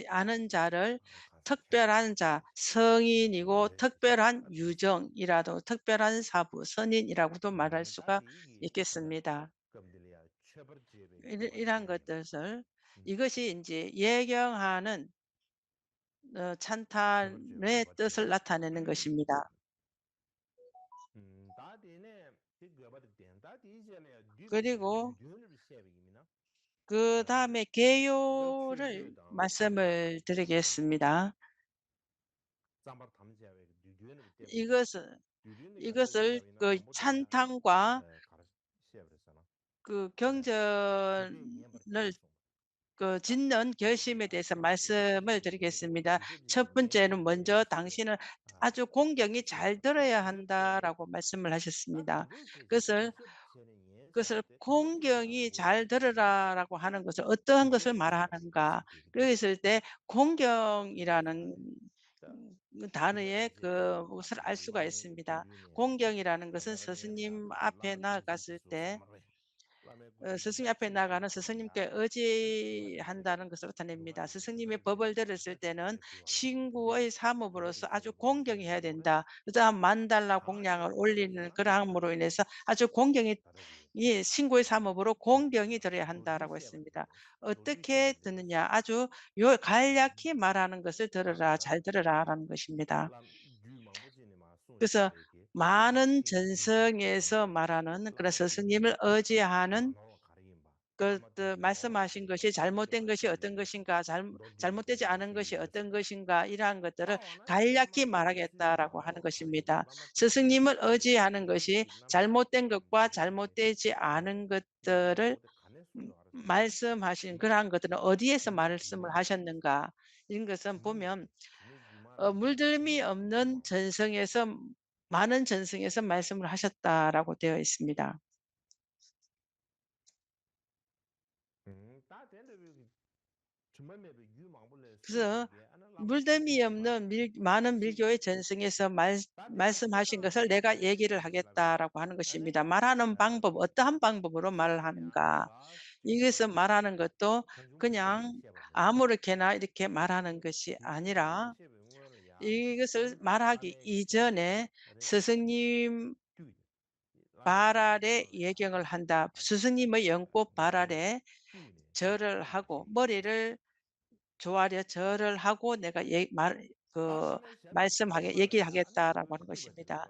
아는 자를 특별한 자, 성인이고 특별한 유정이라도, 특별한 사부, 선인이라고도 말할 수가 있겠습니다. 이러한 것들을, 이것이 이제 예경하는 찬탄의 뜻을 나타내는 것입니다. 그리고 그다음에 개요를 말씀을 드리겠습니다. 이것은 이것을 찬탄과 경전을 짓는 결심에 대해서 말씀을 드리겠습니다. 첫 번째는 먼저 당신은 아주 공경이 잘 들어야 한다라고 말씀을 하셨습니다. 그것을 공경이 잘 들으라라고 하는 것은 어떠한 것을 말하는가? 그랬을 때 공경이라는 단어의 그것을 알 수가 있습니다. 공경이라는 것은 스승님 앞에 나아갔을 때 스승님 앞에 나가는 스승님께 의지한다는 것을 나타냅니다. 스승님이 법을 들었을 때는 신구의 사업으로서 아주 공경해야 된다. 그다음 10,000달러 공양을 올리는 그러함으로 인해서 아주 공경이 이 신구의 사업으로 공경이 들어야 한다라고 했습니다. 어떻게 듣느냐? 아주 간략히 말하는 것을 들으라, 잘 들으라라는 것입니다. 그래서 많은 전성에서 말하는 그런 스승님을 의지하는 말씀하신 것이 잘못된 것이 어떤 것인가, 잘못되지 않은 것이 어떤 것인가, 이러한 것들을 간략히 말하겠다라고 하는 것입니다. 스승님을 의지하는 것이 잘못된 것과 잘못되지 않은 것들을 말씀하신 그러한 것들은 어디에서 말씀을 하셨는가? 이런 것은 보면 물들임이 없는 전성에서 많은 전성에서 말씀을 하셨다라고 되어 있습니다. 그래서 물덤이 없는 많은 밀교의 전승에서 말씀하신 것을 내가 얘기를 하겠다라고 하는 것입니다. 말하는 방법, 어떠한 방법으로 말을 하는가. 여기서 말하는 것도 그냥 아무렇게나 이렇게 말하는 것이 아니라 이것을 말하기 이전에 스승님 발 아래 예경을 한다. 스승님의 연꽃 발 아래 절을 하고 머리를 조아려 절을 하고 내가 말씀하게 얘기하겠다라고 하는 것입니다.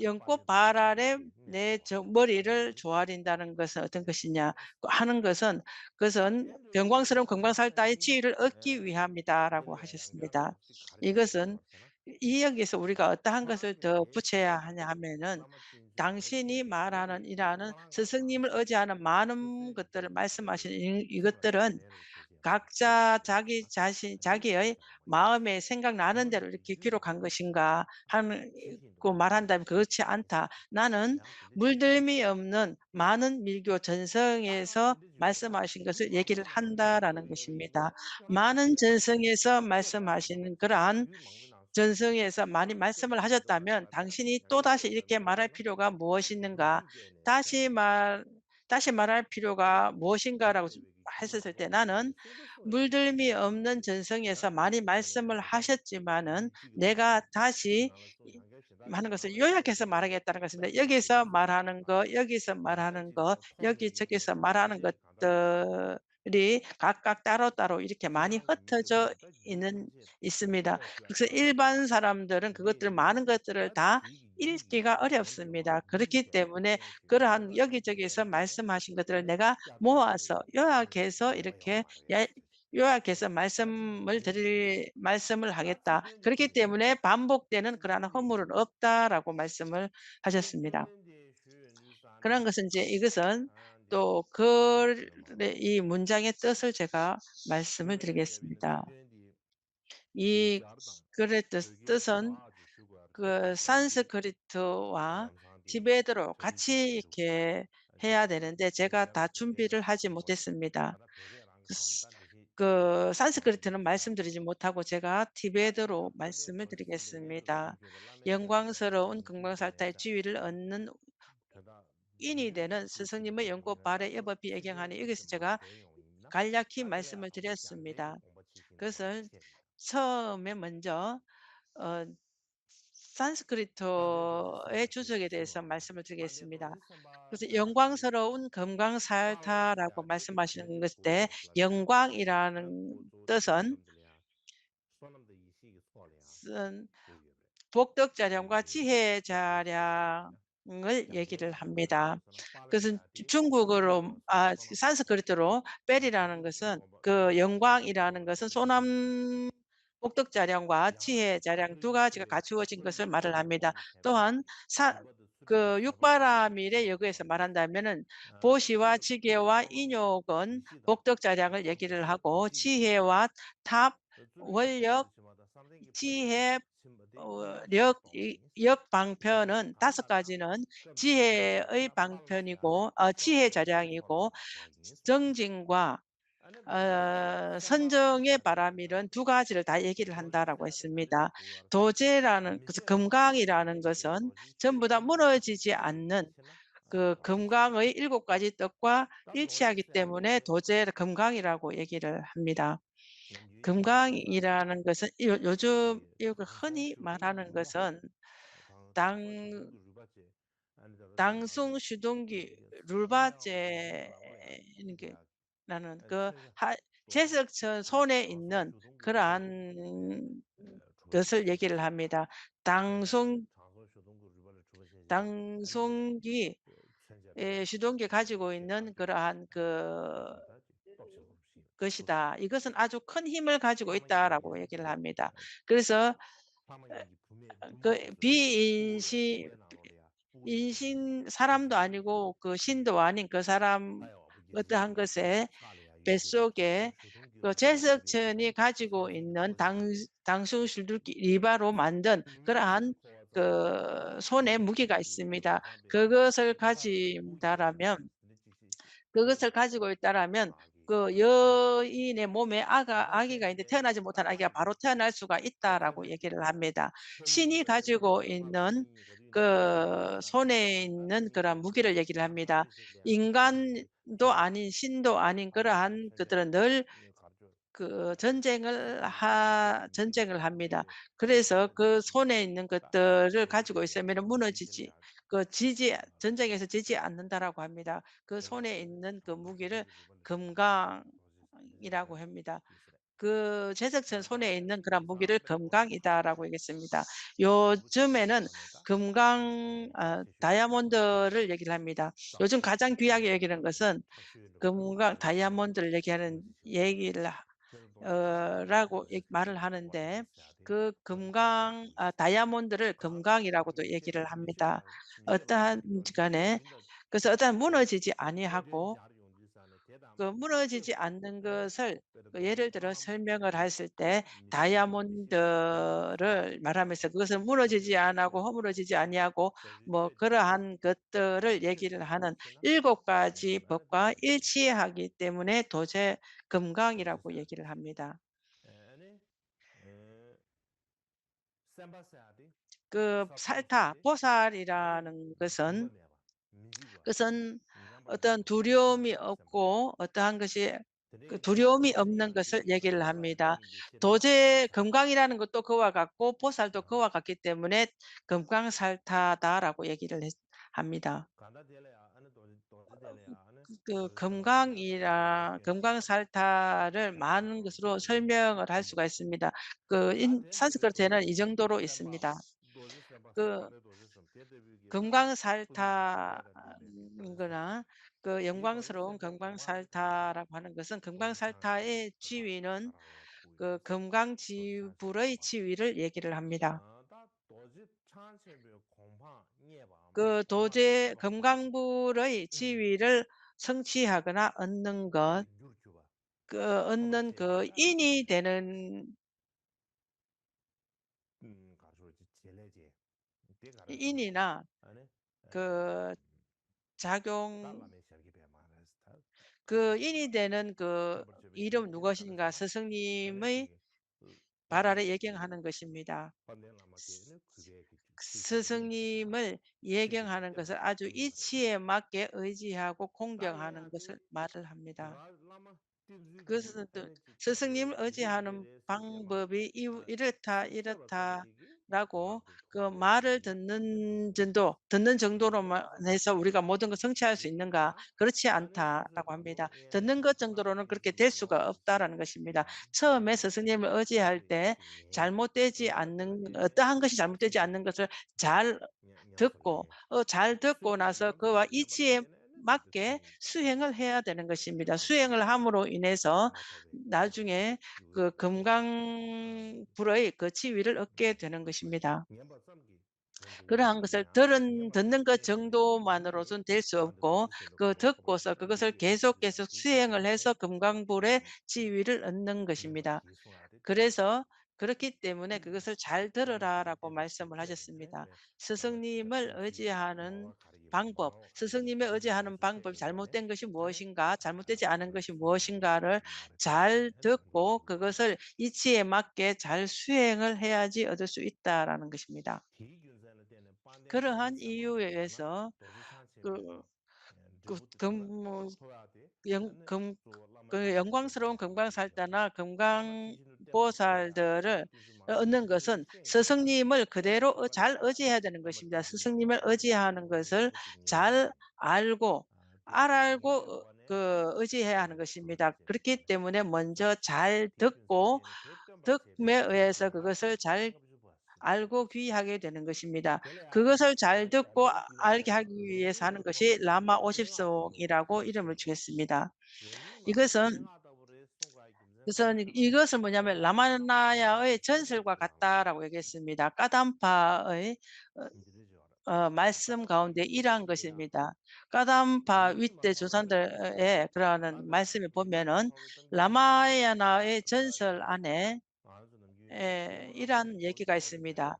연꽃 발 아래 내 머리를 조아린다는 것은 어떤 것이냐 하는 것은 그것은 영광스러운 금강살다의 지위를 얻기 위함이다라고 하셨습니다. 이것은 이 여기서 우리가 어떠한 것을 더 붙여야 하냐 하면은 당신이 말하는 이라는 스승님을 의지하는 많은 것들을 말씀하시는 이것들은 각자 자기 자신 자기의 마음에 생각나는 대로 이렇게 기록한 것인가 하는 고 말한다면 그렇지 않다. 나는 물들임이 없는 많은 밀교 전성에서 말씀하신 것을 얘기를 한다라는 것입니다. 많은 전성에서 말씀하시는 그러한 전성에서 많이 말씀을 하셨다면 당신이 또다시 이렇게 말할 필요가 무엇있는가? 다시 말 다시 말할 필요가 무엇인가라고 했었을 때 나는 물들임이 없는 전성에서 많이 말씀을 하셨지만은 내가 다시 하는 것을 요약해서 말하겠다는 것입니다. 여기서 말하는 거, 여기서 말하는 거, 여기저기서 말하는 것들이 각각 따로따로 이렇게 많이 흩어져 있습니다. 그래서 일반 사람들은 그것들 많은 것들을 다 읽기가 어렵습니다. 그렇기 때문에 그러한 여기저기서 말씀하신 것들을 내가 모아서 요약해서 이렇게 요약해서 말씀을 하겠다. 그렇기 때문에 반복되는 그러한 허물은 없다라고 말씀을 하셨습니다. 그런 것은 이제 이것은 또 글의 이 문장의 뜻을 제가 말씀을 드리겠습니다. 이 글의 뜻은 그 산스크리트와 티베트로 같이 이렇게 해야 되는데 제가 다 준비를 하지 못했습니다. 그 산스크리트는 말씀드리지 못하고 제가 티베트로 말씀을 드리겠습니다. 영광스러운 금강살타의 지위를 얻는 인이 되는 스승님의 연꽃 발에 여법이 애경하니 여기서 제가 간략히 말씀을 드렸습니다. 그것을 처음에 먼저 어 산스크리트의 주석에 대해서 말씀을 드리겠습니다. 그래서 영광스러운 금강살타라고 말씀하시는 것 때 영광이라는 뜻은 쓴 복덕자량과 지혜자량을 얘기를 합니다. 그것은 중국어로 산스크리트로 벨이라는 것은 그 영광이라는 것은 소남 복덕자량과 지혜자량 두 가지가 갖추어진 것을 말을 합니다. 또한 육바라밀의 역에서 말한다면은 보시와 지계와 인욕은 복덕자량을 얘기를 하고 지혜와 탑, 원력, 지혜 역방편은 다섯 가지는 지혜의 방편이고 지혜 자량이고 정진과 선정의 바람이런 두 가지를 다 얘기를 한다라고 했습니다. 도제라는 그래서 금강이라는 것은 전부 다 무너지지 않는 그 금강의 일곱 가지 뜻과 일치하기 때문에 도제 금강이라고 얘기를 합니다. 금강이라는 것은 요즘 흔히 말하는 것은 당 당숭 슈동기 룰바제 라는 제석천 손에 있는 그러한 것을 얘기를 합니다. 당송 당송기 슈동기 가지고 있는 그러한 것이다. 이것은 아주 큰 힘을 가지고 있다라고 얘기를 합니다. 그래서 비인시 인신 사람도 아니고 그 신도 아닌 그 사람 어떠한 것에 뱃속에 그 제석천이 가지고 있는 당수술두기 리바로 만든 그러한 그 손에 무기가 있습니다. 그것을 가지고 있다라면 그 여인의 몸에 아기가 있는데 태어나지 못한 아기가 바로 태어날 수가 있다라고 얘기를 합니다. 신이 가지고 있는 그 손에 있는 그런 무기를 얘기를 합니다. 인간도 아닌 신도 아닌 그러한 그들은 늘 그 전쟁을 합니다. 그래서 그 손에 있는 것들을 가지고 있으면은 무너지지 그 지지 전쟁에서 지지 않는다라고 합니다. 그 손에 있는 그 무기를 금강이라고 합니다. 그 제석천 손에 있는 그런 무기를 금강이다라고 얘기했습니다. 요즘에는 다이아몬드를 얘기를 합니다. 요즘 가장 귀하게 여기는 것은 다이아몬드를 얘기하는 얘기를 라고 말을 하는데 그 다이아몬드를 금강이라고도 얘기를 합니다. 어떠한지 간에 그래서 어떠한 무너지지 아니하고 그 무너지지 않는 것을 그 예를 들어 설명을 했을 때 다이아몬드를 말하면서 그것은 무너지지 않고 허물어지지 아니하고 뭐 그러한 것들을 얘기를 하는 7가지 법과 일치하기 때문에 도제 금강이라고 얘기를 합니다. 그 보살이라는 것은 어떤 두려움이 없고 어떠한 것이 그 두려움이 없는 것을 얘기를 합니다. 금강이라는 것도 그와 같고 보살도 그와 같기 때문에 금강살타다라고 얘기를 합니다. 금강살타를 많은 것으로 설명을 할 수가 있습니다. 산스크리트에는 이 정도로 있습니다. 그 금강살타인 거나 그 영광스러운 금강살타라고 하는 것은 금강살타의 지위는 그 금강지불의 지위를 얘기를 합니다. 그 금강불의 지위를 성취하거나 얻는 그 인이나 그 작용 그 인이 되는 그 이름 무엇인가 스승님의 발 아래 예경하는 것입니다. 스승님을 예경하는 것을 아주 이치에 맞게 의지하고 공경하는 것을 말을 합니다. 그것은 또 스승님을 의지하는 방법이 이렇다 이렇다라고 그 말을 듣는 정도로만 해서 우리가 모든 걸 성취할 수 있는가? 그렇지 않다라고 합니다. 듣는 것 정도로는 그렇게 될 수가 없다라는 것입니다. 처음에 스승님을 의지할 때 어떠한 것이 잘못되지 않는 것을 잘 잘 듣고 나서 그와 이치에 맞게 수행을 해야 되는 것입니다. 수행을 함으로 인해서 나중에 그 금강불의 그 지위를 얻게 되는 것입니다. 그러한 것을 듣는 것 정도만으로는 될 수 없고 그 듣고서 그것을 계속 수행을 해서 금강불의 지위를 얻는 것입니다. 그래서 그렇기 때문에 그것을 잘 들으라라고 말씀을 하셨습니다. 스승님을 의지하는 방법이 잘못된 것이 무엇인가, 잘못되지 않은 것이 무엇인가를 잘 듣고 그것을 이치에 맞게 잘 수행을 해야지 얻을 수 있다라는 것입니다. 그러한 이유에 의해서 그 그 금 뭐 영 금 그 영광스러운 금강살자나 금강보살들을 얻는 것은 스승님을 그대로 잘 의지해야 되는 것입니다. 스승님을 의지하는 것을 잘 알고 의지해야 하는 것입니다. 그렇기 때문에 먼저 잘 듣고 듣음에 의해서 그것을 잘 알고 귀하게 되는 것입니다. 그것을 잘 듣고 알게 하기 위해서 하는 것이 라마 50송이라고 이름을 주겠습니다. 이것은 이것을 뭐냐면 라마나야의 전설과 같다라고 얘기했습니다. 까담파의 말씀 가운데 일한 것입니다. 까담파 윗대 조상들의 그러한 말씀을 보면은 라마야나의 전설 안에 이런 얘기가 있습니다.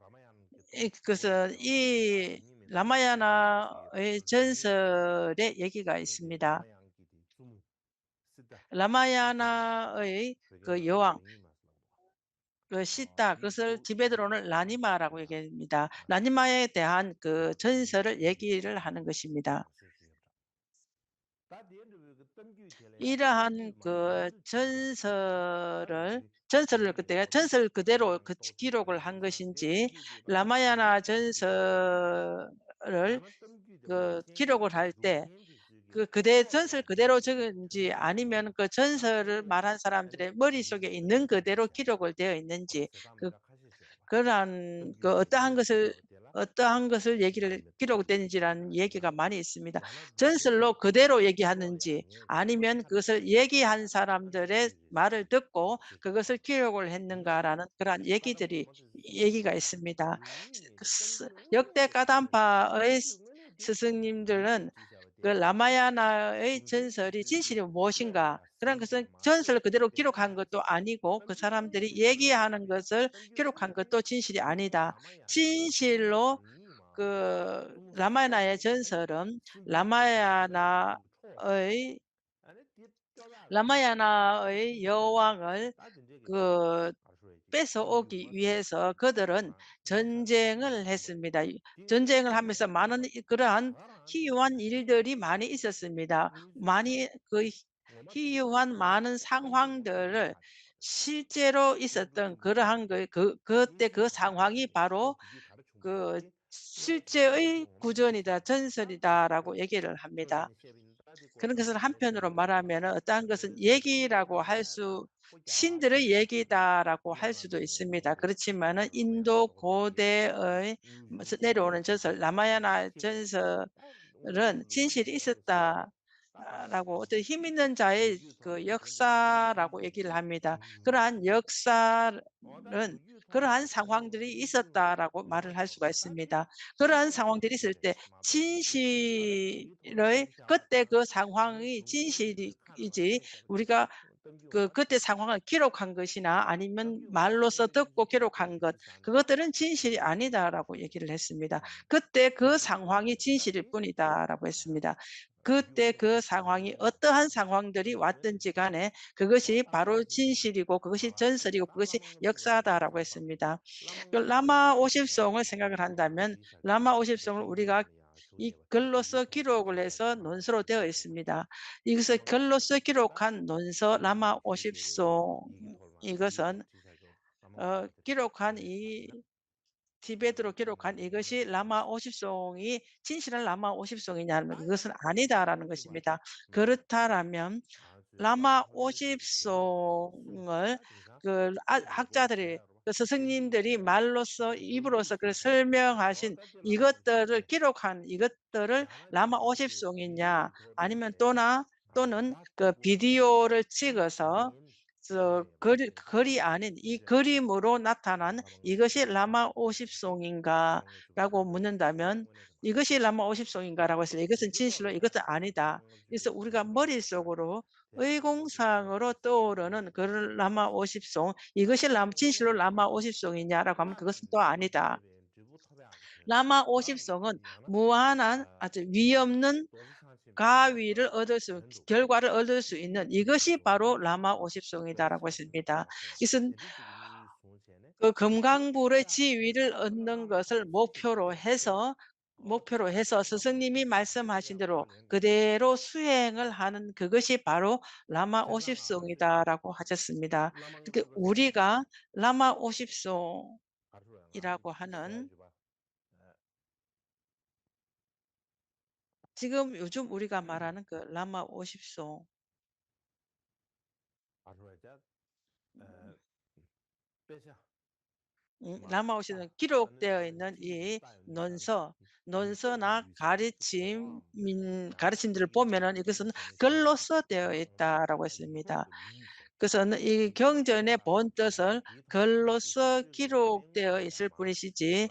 그것은 이 라마야나의 전설의 얘기가 있습니다. 라마야나의 그 여왕 그 시타 그것을 티베트로는 라니마라고 아 얘기합니다. 아 라니마에 대한 그 전설을 얘기를 아 하는 것입니다. 아 이러한 그 전설을 그때 전설 그대로 그 기록을 한 것인지 라마야나 전설을 그 기록을 할 때 그 전설 그대로 적은지 아니면 그 전설을 말한 사람들의 머릿속에 있는 그대로 기록을 되어 있는지 그 그러한 그 어떠한 것을 얘기를 기록되는지라는 얘기가 많이 있습니다. 전설로 그대로 얘기하는지 아니면 그것을 얘기한 사람들의 말을 듣고 그것을 기록을 했는가라는 그러한 얘기가 있습니다. 역대 까담파의 스승님들은 그 라마야나의 전설이 진실이 무엇인가? 그런 것은 전설 그대로 기록한 것도 아니고 그 사람들이 얘기하는 것을 기록한 것도 진실이 아니다. 진실로 그 라마야나의 라마야나의 여왕을 그 뺏어오기 위해서 그들은 전쟁을 했습니다. 전쟁을 하면서 많은 그러한 희유한 일들이 많이 있었습니다. 많이 그 희유한 많은 상황들을 실제로 있었던 그러한 그때 그 상황이 바로 그 실제의 구전이다, 전설이다라고 얘기를 합니다. 그런 것을 한편으로 말하면은 어떠한 것은 얘기라고 신들의 얘기다라고 할 수도 있습니다. 그렇지만은 인도 고대의 내려오는 전설, 라마야나 전설은 진실이 있었다. 라고 어떤 힘 있는 자의 그 역사라고 얘기를 합니다. 그러한 역사는 그러한 상황들이 있었다라고 말을 할 수가 있습니다. 그러한 상황들이 있을 때 진실의 그때 그 상황이 진실이지 우리가 그때 상황을 기록한 것이나 아니면 말로서 듣고 기록한 것 그것들은 진실이 아니다라고 얘기를 했습니다. 그때 그 상황이 진실일 뿐이다라고 했습니다. 그때 그 상황이 어떠한 상황들이 왔든지 간에 그것이 바로 진실이고 그것이 전설이고 그것이 역사다라고 했습니다. 그 라마 50송을 생각을 한다면 라마 50송을 우리가 이 글로써 기록을 해서 논서로 되어 있습니다. 이것을 글로써 기록한 논서 라마 50송 이것은 기록한 이 티베트로 기록한 이것이 라마 50송이 진실한 라마 50송이냐면 그것은 아니다라는 것입니다. 그렇다라면 라마 50송을 학자들이 그 스승님들이 말로써 입으로서 그 설명하신 이것들을 기록한 이것들을 라마 50송이냐 아니면 또는 그 비디오를 찍어서 글이 아닌 이 그림으로 나타난 이것이 라마 50송인가라고 묻는다면 이것이 라마 50송인가라고 했을 때 이것은 진실로 이것은 아니다. 그래서 우리가 머릿속으로 의공상으로 떠오르는 그 라마 50송 이것이 진실로 라마 50송이냐라고 하면 그것은 또 아니다. 라마 50송은 무한한 아주 위없는 결과를 얻을 수 있는 이것이 바로 라마 50송이다라고 했습니다. 이것은 그 금강불의 지위를 얻는 것을 목표로 해서 스승님이 말씀하신 대로 그대로 수행을 하는 그것이 바로 라마 50송이다라고 하셨습니다. 그러니까 우리가 라마 50송이라고 하는 지금 요즘 우리가 말하는 그 라마 50송 라마오시는 기록되어 있는 이 논서나 가르침들을 보면은 이것은 글로써 되어 있다라고 했습니다. 그래서 이 경전의 본 뜻을 글로써 기록되어 있을 뿐이시지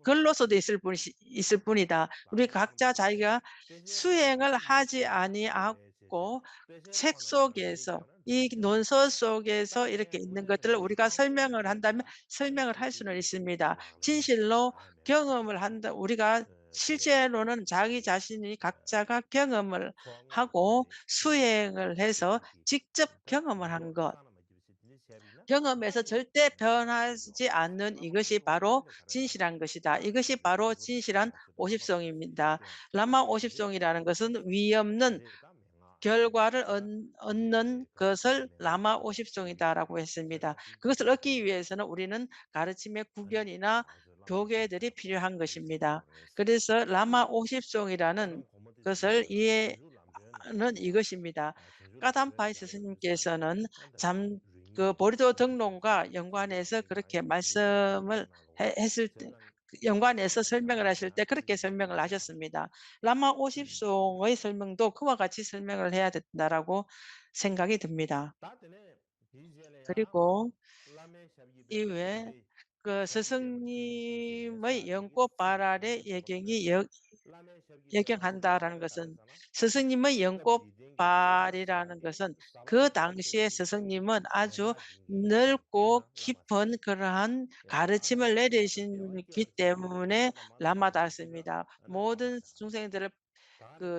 글로서도 있을 뿐이다. 우리 각자 자기가 수행을 하지 아니하고 책 속에서 이 논서 속에서 이렇게 있는 것들을 우리가 설명을 한다면 설명을 할 수는 있습니다. 진실로 경험을 한다. 우리가 실제로는 자기 자신이 각자가 경험을 하고 수행을 해서 직접 경험을 한 것, 경험에서 절대 변하지 않는 이것이 바로 진실한 것이다. 이것이 바로 진실한 오십송입니다. 라마 오십송이라는 것은 위 없는 결과를 얻는 것을 라마 오십송이다라고 했습니다. 그것을 얻기 위해서는 우리는 가르침의 구견이나 교계들이 필요한 것입니다. 그래서 라마 오십송이라는 것을 이해는 이것입니다. 까담파이 스님께서는 잠 보리도 등론과 연관해서 그렇게 말씀을 했을 때, 연관해서 설명을 하실 때 그렇게 설명을 하셨습니다. 라마 오십송의 설명도 그와 같이 설명을 해야 된다라고 생각이 듭니다. 그리고 이외에 그 스승님의 연꽃발 아래 예경이 예경한다라는 것은, 스승님의 연꽃발이라는 것은 그 당시에 스승님은 아주 넓고 깊은 그러한 가르침을 내리시기 때문에 라마다였습니다. 모든 중생들을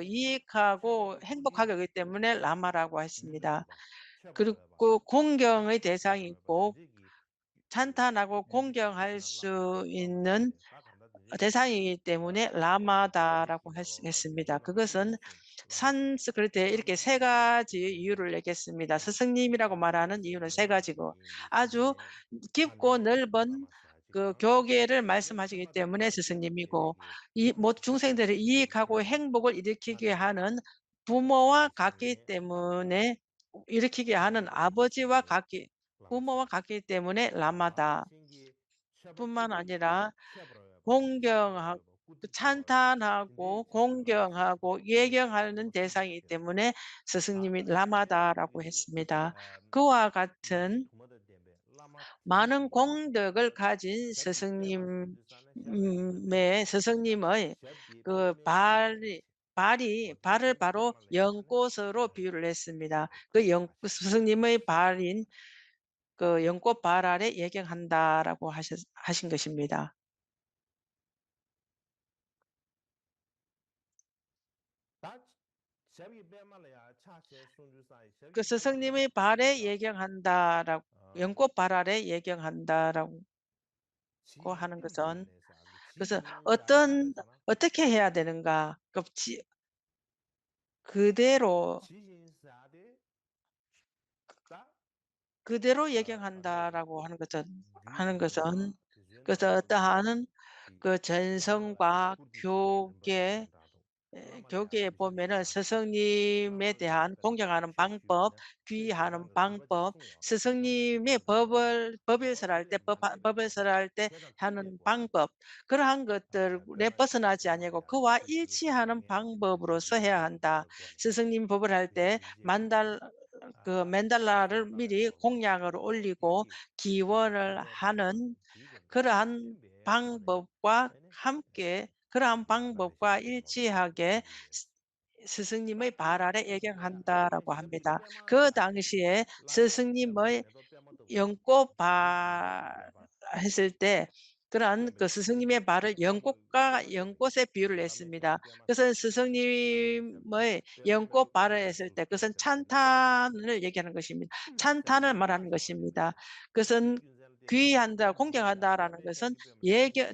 이익하고 행복하게 하기 때문에 라마라고 했습니다. 그리고 공경의 대상이 있고 찬탄하고 공경할 수 있는 대상이기 때문에 라마다라고 했습니다. 그것은 산스크리트에 이렇게 세 가지 이유를 내겠습니다. 스승님이라고 말하는 이유는 세 가지고 아주 깊고 넓은 그 교계를 말씀하시기 때문에 스승님이고, 이 모든 중생들을 이익하고 행복을 일으키게 하는 부모와 같기 때문에, 일으키게 하는 아버지와 같기, 부모와 같기 때문에 라마다. 뿐만 아니라 공경하고 찬탄하고 공경하고 예경하는 대상이기 때문에 스승님이 라마다라고 했습니다. 그와 같은 많은 공덕을 가진 스승님의 그 발을 바로 연꽃으로 비유를 했습니다. 스승님의 발인 그 연꽃 발 아래 예경한다라고 하신 것입니다. 그 스승님의 발에 예경한다라고, 연꽃 발 아래 예경한다라고 하는 것은, 그래서 어떻게 해야 되는가? 그대로 예경한다라고 하는 것은 그래서 어떠한 그 전성과 교계에 보면은 스승님에 대한 공경하는 방법, 귀의하는 방법, 스승님이 법을 설할 때, 법을 설할 때 하는 방법, 그러한 것들에 벗어나지 아니고 그와 일치하는 방법으로서 해야 한다. 스승님 법을 할 때 맨달라를 미리 공양을 올리고 기원을 하는 그러한 방법과 그러한 방법과 일치하게 스승님의 발 아래 예경한다라고 합니다. 그 당시에 스승님의 연꽃발 했을 때 그러한 그 스승님의 발을 연꽃에 비유를 했습니다. 그래서 스승님의 연꽃발을 했을 때 그것은 찬탄을 얘기하는 것입니다. 찬탄을 말하는 것입니다. 그것은 귀한다, 공경한다라는 것은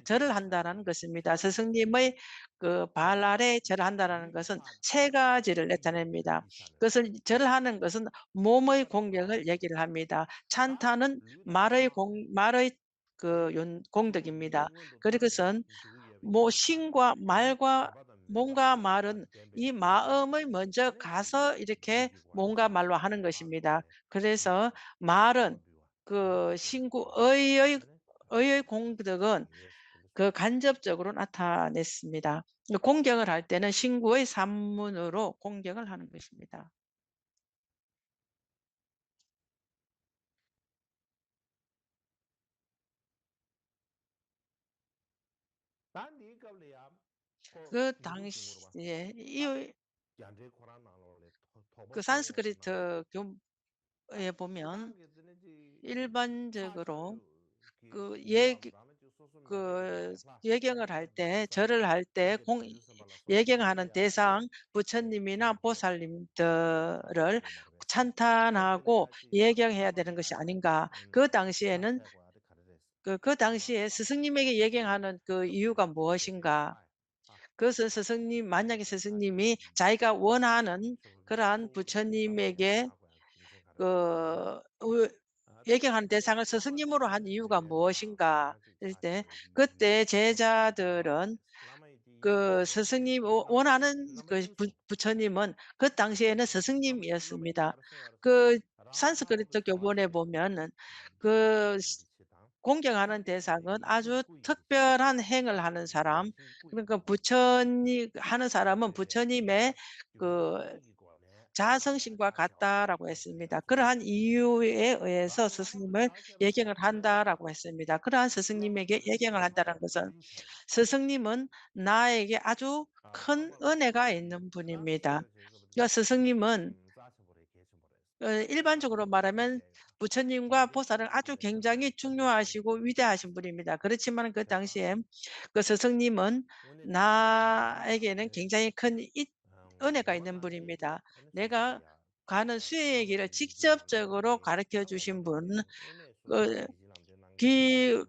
절을 한다라는 것입니다. 스승님의 그 발 아래 절을 한다라는 것은 세 가지를 나타냅니다. 그것을 절을 하는 것은 몸의 공경을 얘기를 합니다. 찬탄은 말의 공덕입니다. 그것은 신과 말과 몸과 말은 이 마음을 먼저 가서 이렇게 몸과 말로 하는 것입니다. 그래서 말은 그 의의 공덕은 그 간접적으로 나타냈습니다. 공경을 할 때는 신구의 산문으로 공경을 하는 것입니다. 그 당시에 그 산스크리트 교에 보면 일반적으로 그 그 예경을 할 때 절을 할 때 예경하는 대상 부처님이나 보살님들을 찬탄하고 예경해야 되는 것이 아닌가. 그 당시에는 그 당시에 스승님에게 예경하는 그 이유가 무엇인가? 그것은 스승님 만약에 스승님이 자기가 원하는 그러한 부처님에게 그 예경하는 대상을 스승님으로 한 이유가 무엇인가 할 때 그때 제자들은 그 스승님 원하는 그 부처님은 그 당시에는 스승님이었습니다. 그 산스크리트 교본에 보면은 그 공경하는 대상은 아주 특별한 행을 하는 사람, 그러니까 부처님 하는 사람은 부처님의 그 자성심과 같다라고 했습니다. 그러한 이유에 의해서 스승님을 예경을 한다라고 했습니다. 그러한 스승님에게 예경을 한다는 것은 스승님은 나에게 아주 큰 은혜가 있는 분입니다. 그러니까 스승님은 일반적으로 말하면 부처님과 보살은 아주 굉장히 중요하시고 위대하신 분입니다. 그렇지만 그 당시에 그 스승님은 나에게는 굉장히 큰 은혜가 있는 분입니다. 내가 가는 수행의 길을 직접적으로 가르쳐 주신 분, 그 기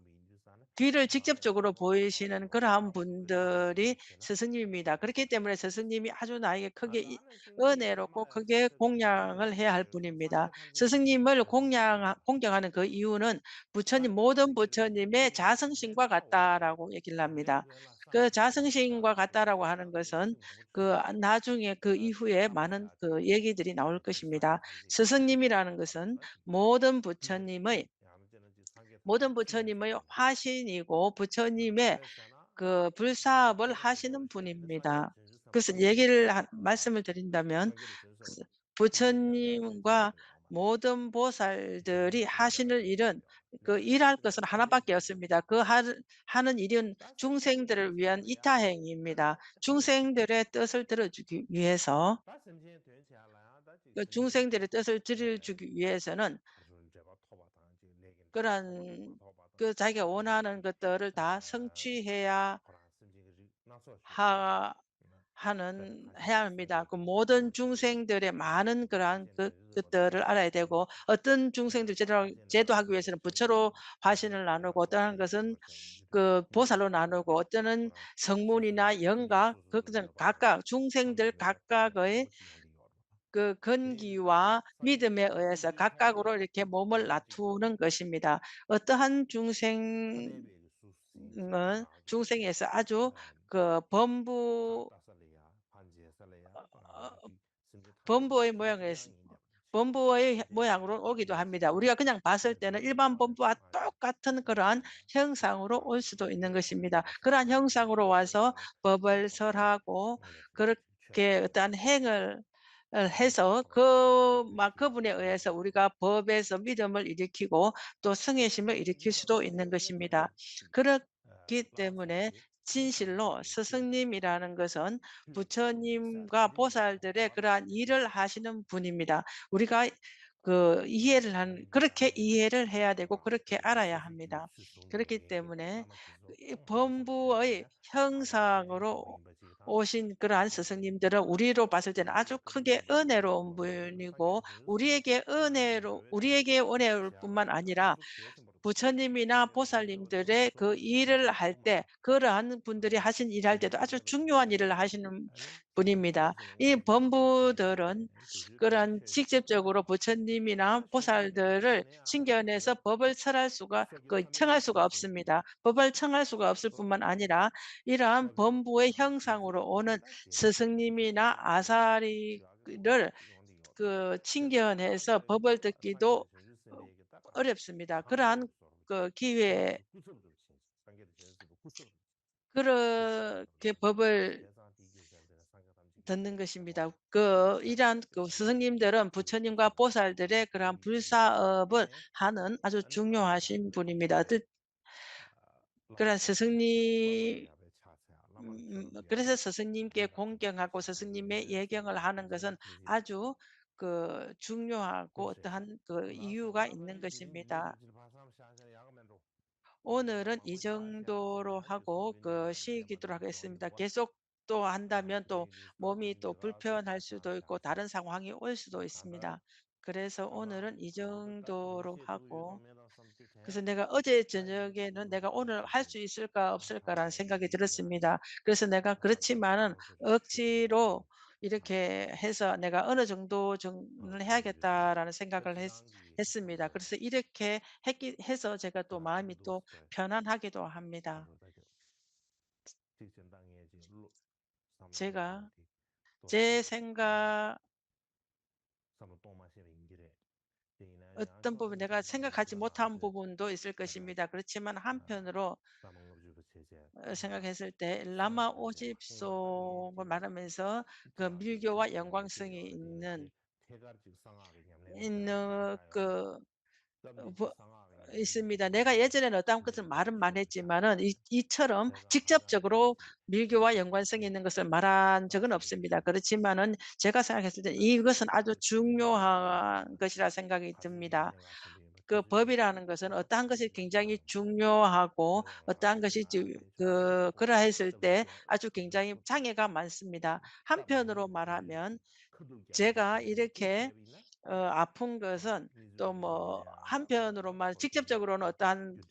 길을 직접적으로 보이시는 그러한 분들이 스승님입니다. 그렇기 때문에 스승님이 아주 나에게 크게 은혜롭고 크게 공양을 해야 할 분입니다. 스승님을 공경하는 그 이유는 부처님 모든 부처님의 자성심과 같다라고 얘기를 합니다. 그 자성심과 같다라고 하는 것은 그 나중에 그 이후에 많은 그 얘기들이 나올 것입니다. 스승님이라는 것은 모든 부처님의 화신이고 부처님의 그 불사업을 하시는 분입니다. 그래서 말씀을 드린다면 그 부처님과 모든 보살들이 하시는 일은 그 일할 것은 하나밖에 없습니다. 하는 일은 중생들을 위한 이타행입니다. 중생들의 뜻을 들어주기 위해서 그 중생들의 뜻을 들어주기 위해서는 그런 그 자기가 원하는 것들을 다 성취해야 하 해야 합니다. 그 모든 중생들의 많은 그러한 것들을 알아야 되고 어떤 중생들 제도하기 위해서는 부처로 화신을 나누고 어떠한 것은 그 보살로 나누고 어떤 성문이나 영각 그것은 각각 중생들 각각의 그根기와 믿음에 의해서 각각으로 이렇게 몸을 나누는 것입니다. 어떠한 중생에서 아주 그 범부의 모양으로 오기도 합니다. 우리가 그냥 봤을 때는 일반 범부와 똑같은 그러한 형상으로 올 수도 있는 것입니다. 그러한 형상으로 와서 법을 설하고 그렇게 어떠한 행을 해서 그분에 의해서 우리가 법에서 믿음을 일으키고 또 성애심을 일으킬 수도 있는 것입니다. 그렇기 때문에 진실로 스승님이라는 것은 부처님과 보살들의 그러한 일을 하시는 분입니다. 우리가 그렇게 이해를 해야 되고 그렇게 알아야 합니다. 그렇기 때문에 이 범부의 형상으로 오신 그러한 스승님들은 우리로 봤을 때는 아주 크게 은혜로운 분이고 우리에게 은혜로울 뿐만 아니라 부처님이나 보살님들의 그 일을 할 때 그러한 분들이 하신 일할 때도 아주 중요한 일을 하시는 분입니다. 이 범부들은 그런 직접적으로 부처님이나 보살들을 신견해서 법을 청할 수가 없습니다. 법을 청할 수가 없을 뿐만 아니라 이러한 범부의 형상으로 오는 스승님이나 아사리를 그 친견해서 법을 듣기도 어 어렵습니다. 그러한 그 기회에 그렇게 법을 듣는 것입니다. 이러한 그 스승님들은 부처님과 보살들의 그러한 불사업을 하는 아주 중요하신 분입니다. 그런 스승님 그래서 스승님께 공경하고 스승님의 예경을 하는 것은 아주 그 중요하고 어떠한 그 이유가 있는 것입니다. 오늘은 이 정도로 하고 쉬기도록 하겠습니다. 계속 또 한다면 또 몸이 또 불편할 수도 있고 다른 상황이 올 수도 있습니다. 그래서 오늘은 이 정도로 하고, 그래서 내가 어제 저녁에는 '내가 오늘 할 수 있을까 없을까.'라는 생각이 들었습니다. 그래서 내가 그렇지만은 억지로 이렇게 해서 '내가 어느 정도 는 해야겠다.'라는 생각을 했습니다. 그래서 이렇게 했기 해서 제가 또 마음이 또 편안하기도 합니다. 제가 제 생각 어떤 부분 내가 생각하지 못한 부분도 있을 것입니다. 그렇지만 한편으로 생각했을 때 라마 오집속을 말하면서 그 밀교와 영광성이 있는 뭐 있습니다. 내가 예전에는 어떠한 것을 말은 많이 했지만은 이처럼 직접적으로 밀교와 연관성이 있는 것을 말한 적은 없습니다. 그렇지만은 제가 생각했을 때 이것은 아주 중요한 것이라 생각이 듭니다. 그 법이라는 것은 어떠한 것이 굉장히 중요하고 어떠한 것이 그러했을 때 아주 굉장히 장애가 많습니다. 한편으로 말하면 제가 이렇게 아픈 것은 또 뭐 한편으로만 직접적으로는 어떠한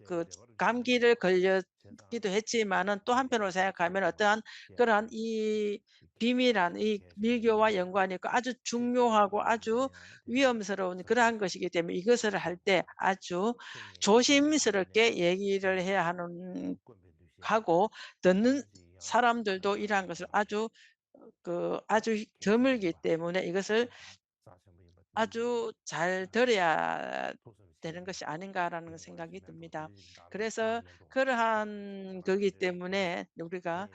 감기를 걸렸기도 했지만은 또 한편으로 생각하면 어떠한 그러한 이 비밀한 이 밀교와 연관이 있고 아주 중요하고 아주 위험스러운 그러한 것이기 때문에 이것을 할 때 아주 조심스럽게 얘기를 해야 하고 듣는 사람들도 이러한 것을 아주 드물기 때문에 이것을 아주 잘 들어야 되는 것이 아닌가라는 생각이 듭니다. 그래서 그러한 거기 때문에 우리가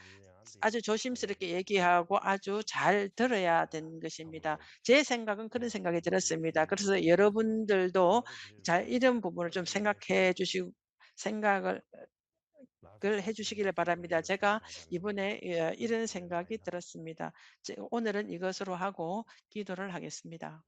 아주 조심스럽게 얘기하고 아주 잘 들어야 되는 것입니다. 제 생각은 그런 생각이 들었습니다. 그래서 여러분들도 잘 이런 부분을 좀 생각을 해 주시기를 바랍니다. 제가 이번에 이런 생각이 들었습니다. 오늘은 이것으로 하고 기도를 하겠습니다.